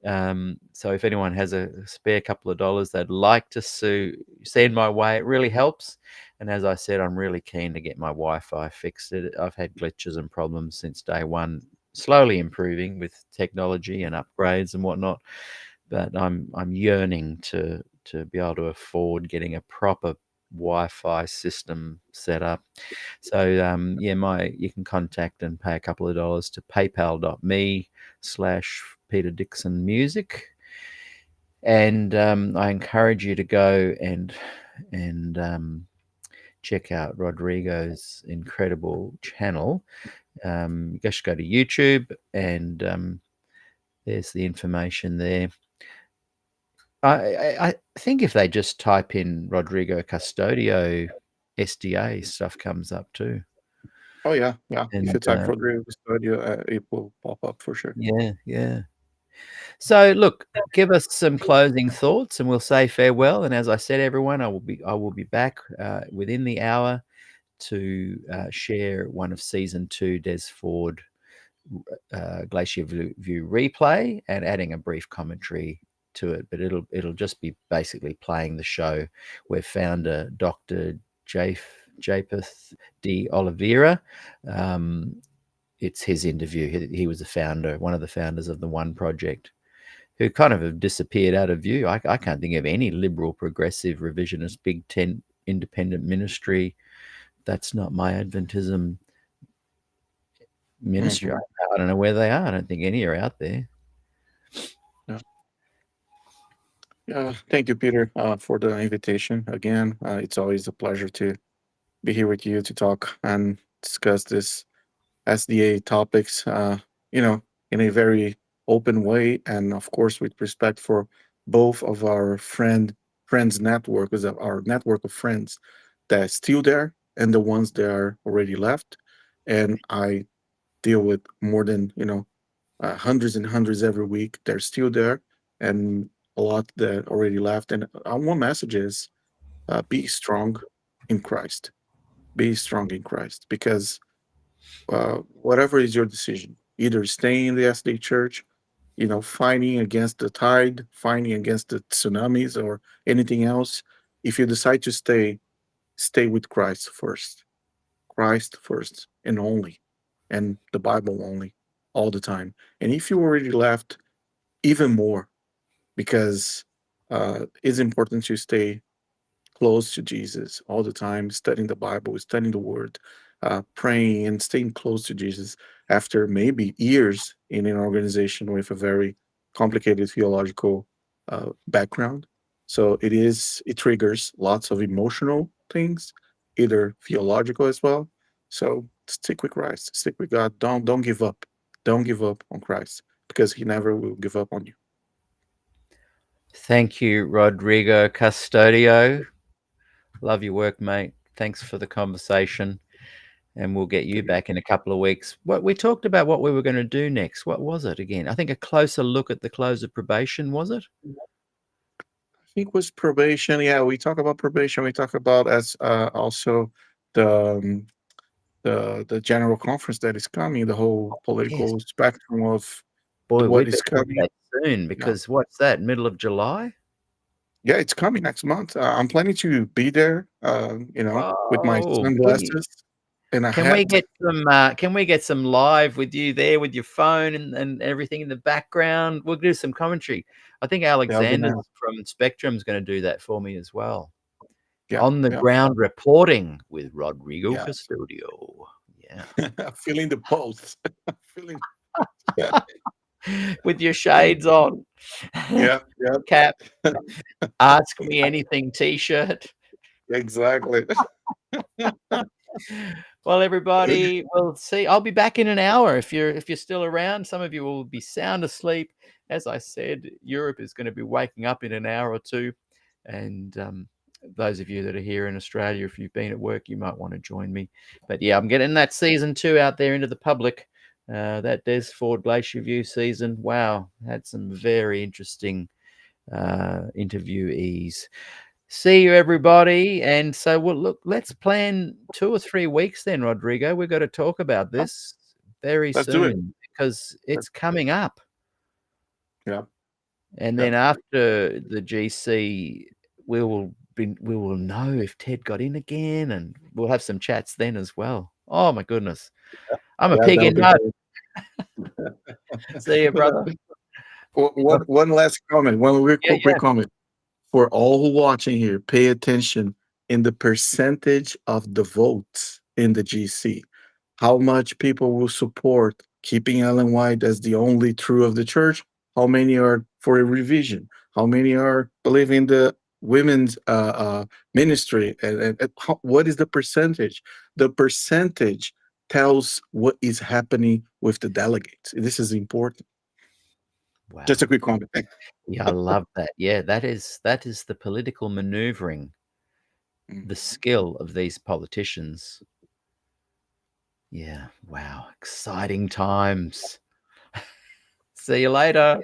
So if anyone has a spare couple of dollars they'd like to send my way, it really helps. And as I said, I'm really keen to get my Wi-Fi fixed. I've had glitches and problems since day one. Slowly improving with technology and upgrades and whatnot, but I'm yearning to be able to afford getting a proper Wi-Fi system set up. So yeah, you can contact and pay a couple of dollars to paypal.me/Peter Dixon Music, and I encourage you to go and check out Rodrigo's incredible channel. Just go to YouTube, and there's the information there. I think if they just type in Rodrigo Custodio SDA, stuff comes up too. Oh yeah. If you type Rodrigo Custodio, it will pop up for sure. Yeah. So look, give us some closing thoughts, and we'll say farewell. And as I said, everyone, I will be back within the hour to share one of season 2 Des Ford Glacier View replay and adding a brief commentary to it, but it'll just be basically playing the show where founder Dr. Japheth D. Oliveira, it's his interview. He was one of the founders of the One Project, who kind of have disappeared out of view. I can't think of any liberal, progressive, revisionist, Big Tent, independent ministry that's not my Adventism ministry. I don't know where they are. I don't think any are out there. Yeah. Thank you, Peter, for the invitation again. It's always a pleasure to be here with you to talk and discuss this SDA topics, in a very open way, and of course with respect for both of our friends network, is our network of friends that's still there and the ones that are already left. And I deal with more than hundreds and hundreds every week. They're still there, and a lot that already left. And one message is, be strong in Christ. Be strong in Christ, because whatever is your decision, either staying in the SDA church, fighting against the tide, fighting against the tsunamis or anything else, if you decide to stay with Christ first and only, and the Bible only, all the time. And if you already left, even more, because it's important to stay close to Jesus all the time, studying the Bible, studying the Word, praying and staying close to Jesus. after maybe years in an organization with a very complicated theological background. So it triggers lots of emotional things, either theological as well. So stick with Christ, stick with God. Don't give up. Don't give up on Christ, because He never will give up on you. Thank you, Rodrigo Custodio. Love your work, mate. Thanks for the conversation. And we'll get you back in a couple of weeks. What we talked about, what we were going to do next. What was it again? I think a closer look at the close of probation, was it? I think it was probation. Yeah, we talk about probation. We talk about as also the the general conference that is coming, the whole Yes. political spectrum of Boy, what we is better do coming. that soon, because what's that, middle of July? Yeah, it's coming next month. I'm planning to be there, with my Oh, sunglasses and a can we hat. get some live with you there with your phone and everything in the background? We'll do some commentary. I think Alexander Yeah, from Spectrum's going to do that for me as well. yeah, On the yeah, ground reporting with Rodrigo yeah. Custodio. Yeah. Feeling the pulse. Feeling. With your shades on. Yeah, yeah, Cap. Ask me anything t-shirt. exactly. Well, everybody, we'll see. I'll be back in an hour if you're still around. Some of you will be sound asleep. As I said, Europe is going to be waking up in an hour or two. And those of you that are here in Australia, if you've been at work, you might want to join me. But yeah, I'm getting that season 2 out there into the public. That Des Ford Glacier View season. Wow, had some very interesting interviewees. See you, everybody. And so, well, look, let's plan 2 or 3 weeks then, Rodrigo. We've got to talk about this very Let's do it. soon, because it's coming up. Yeah. And Yeah. then after the GC, we will know if Ted got in again, and we'll have some chats then as well. Oh my goodness. I'm a Yeah, pig that'll in be mud. great. See you, brother. One last comment, one real Yeah, quick comment. For all who watching here, pay attention in the percentage of the votes in the GC. How much people will support keeping Ellen White as the only true of the church? How many are for a revision? How many are believing the women's ministry? And what is the percentage? The percentage tells what is happening with the delegates. This is important. Wow. Just a quick comment. Yeah, I love that. Yeah, that is the political maneuvering, the skill of these politicians. Yeah, wow, exciting times. See you later.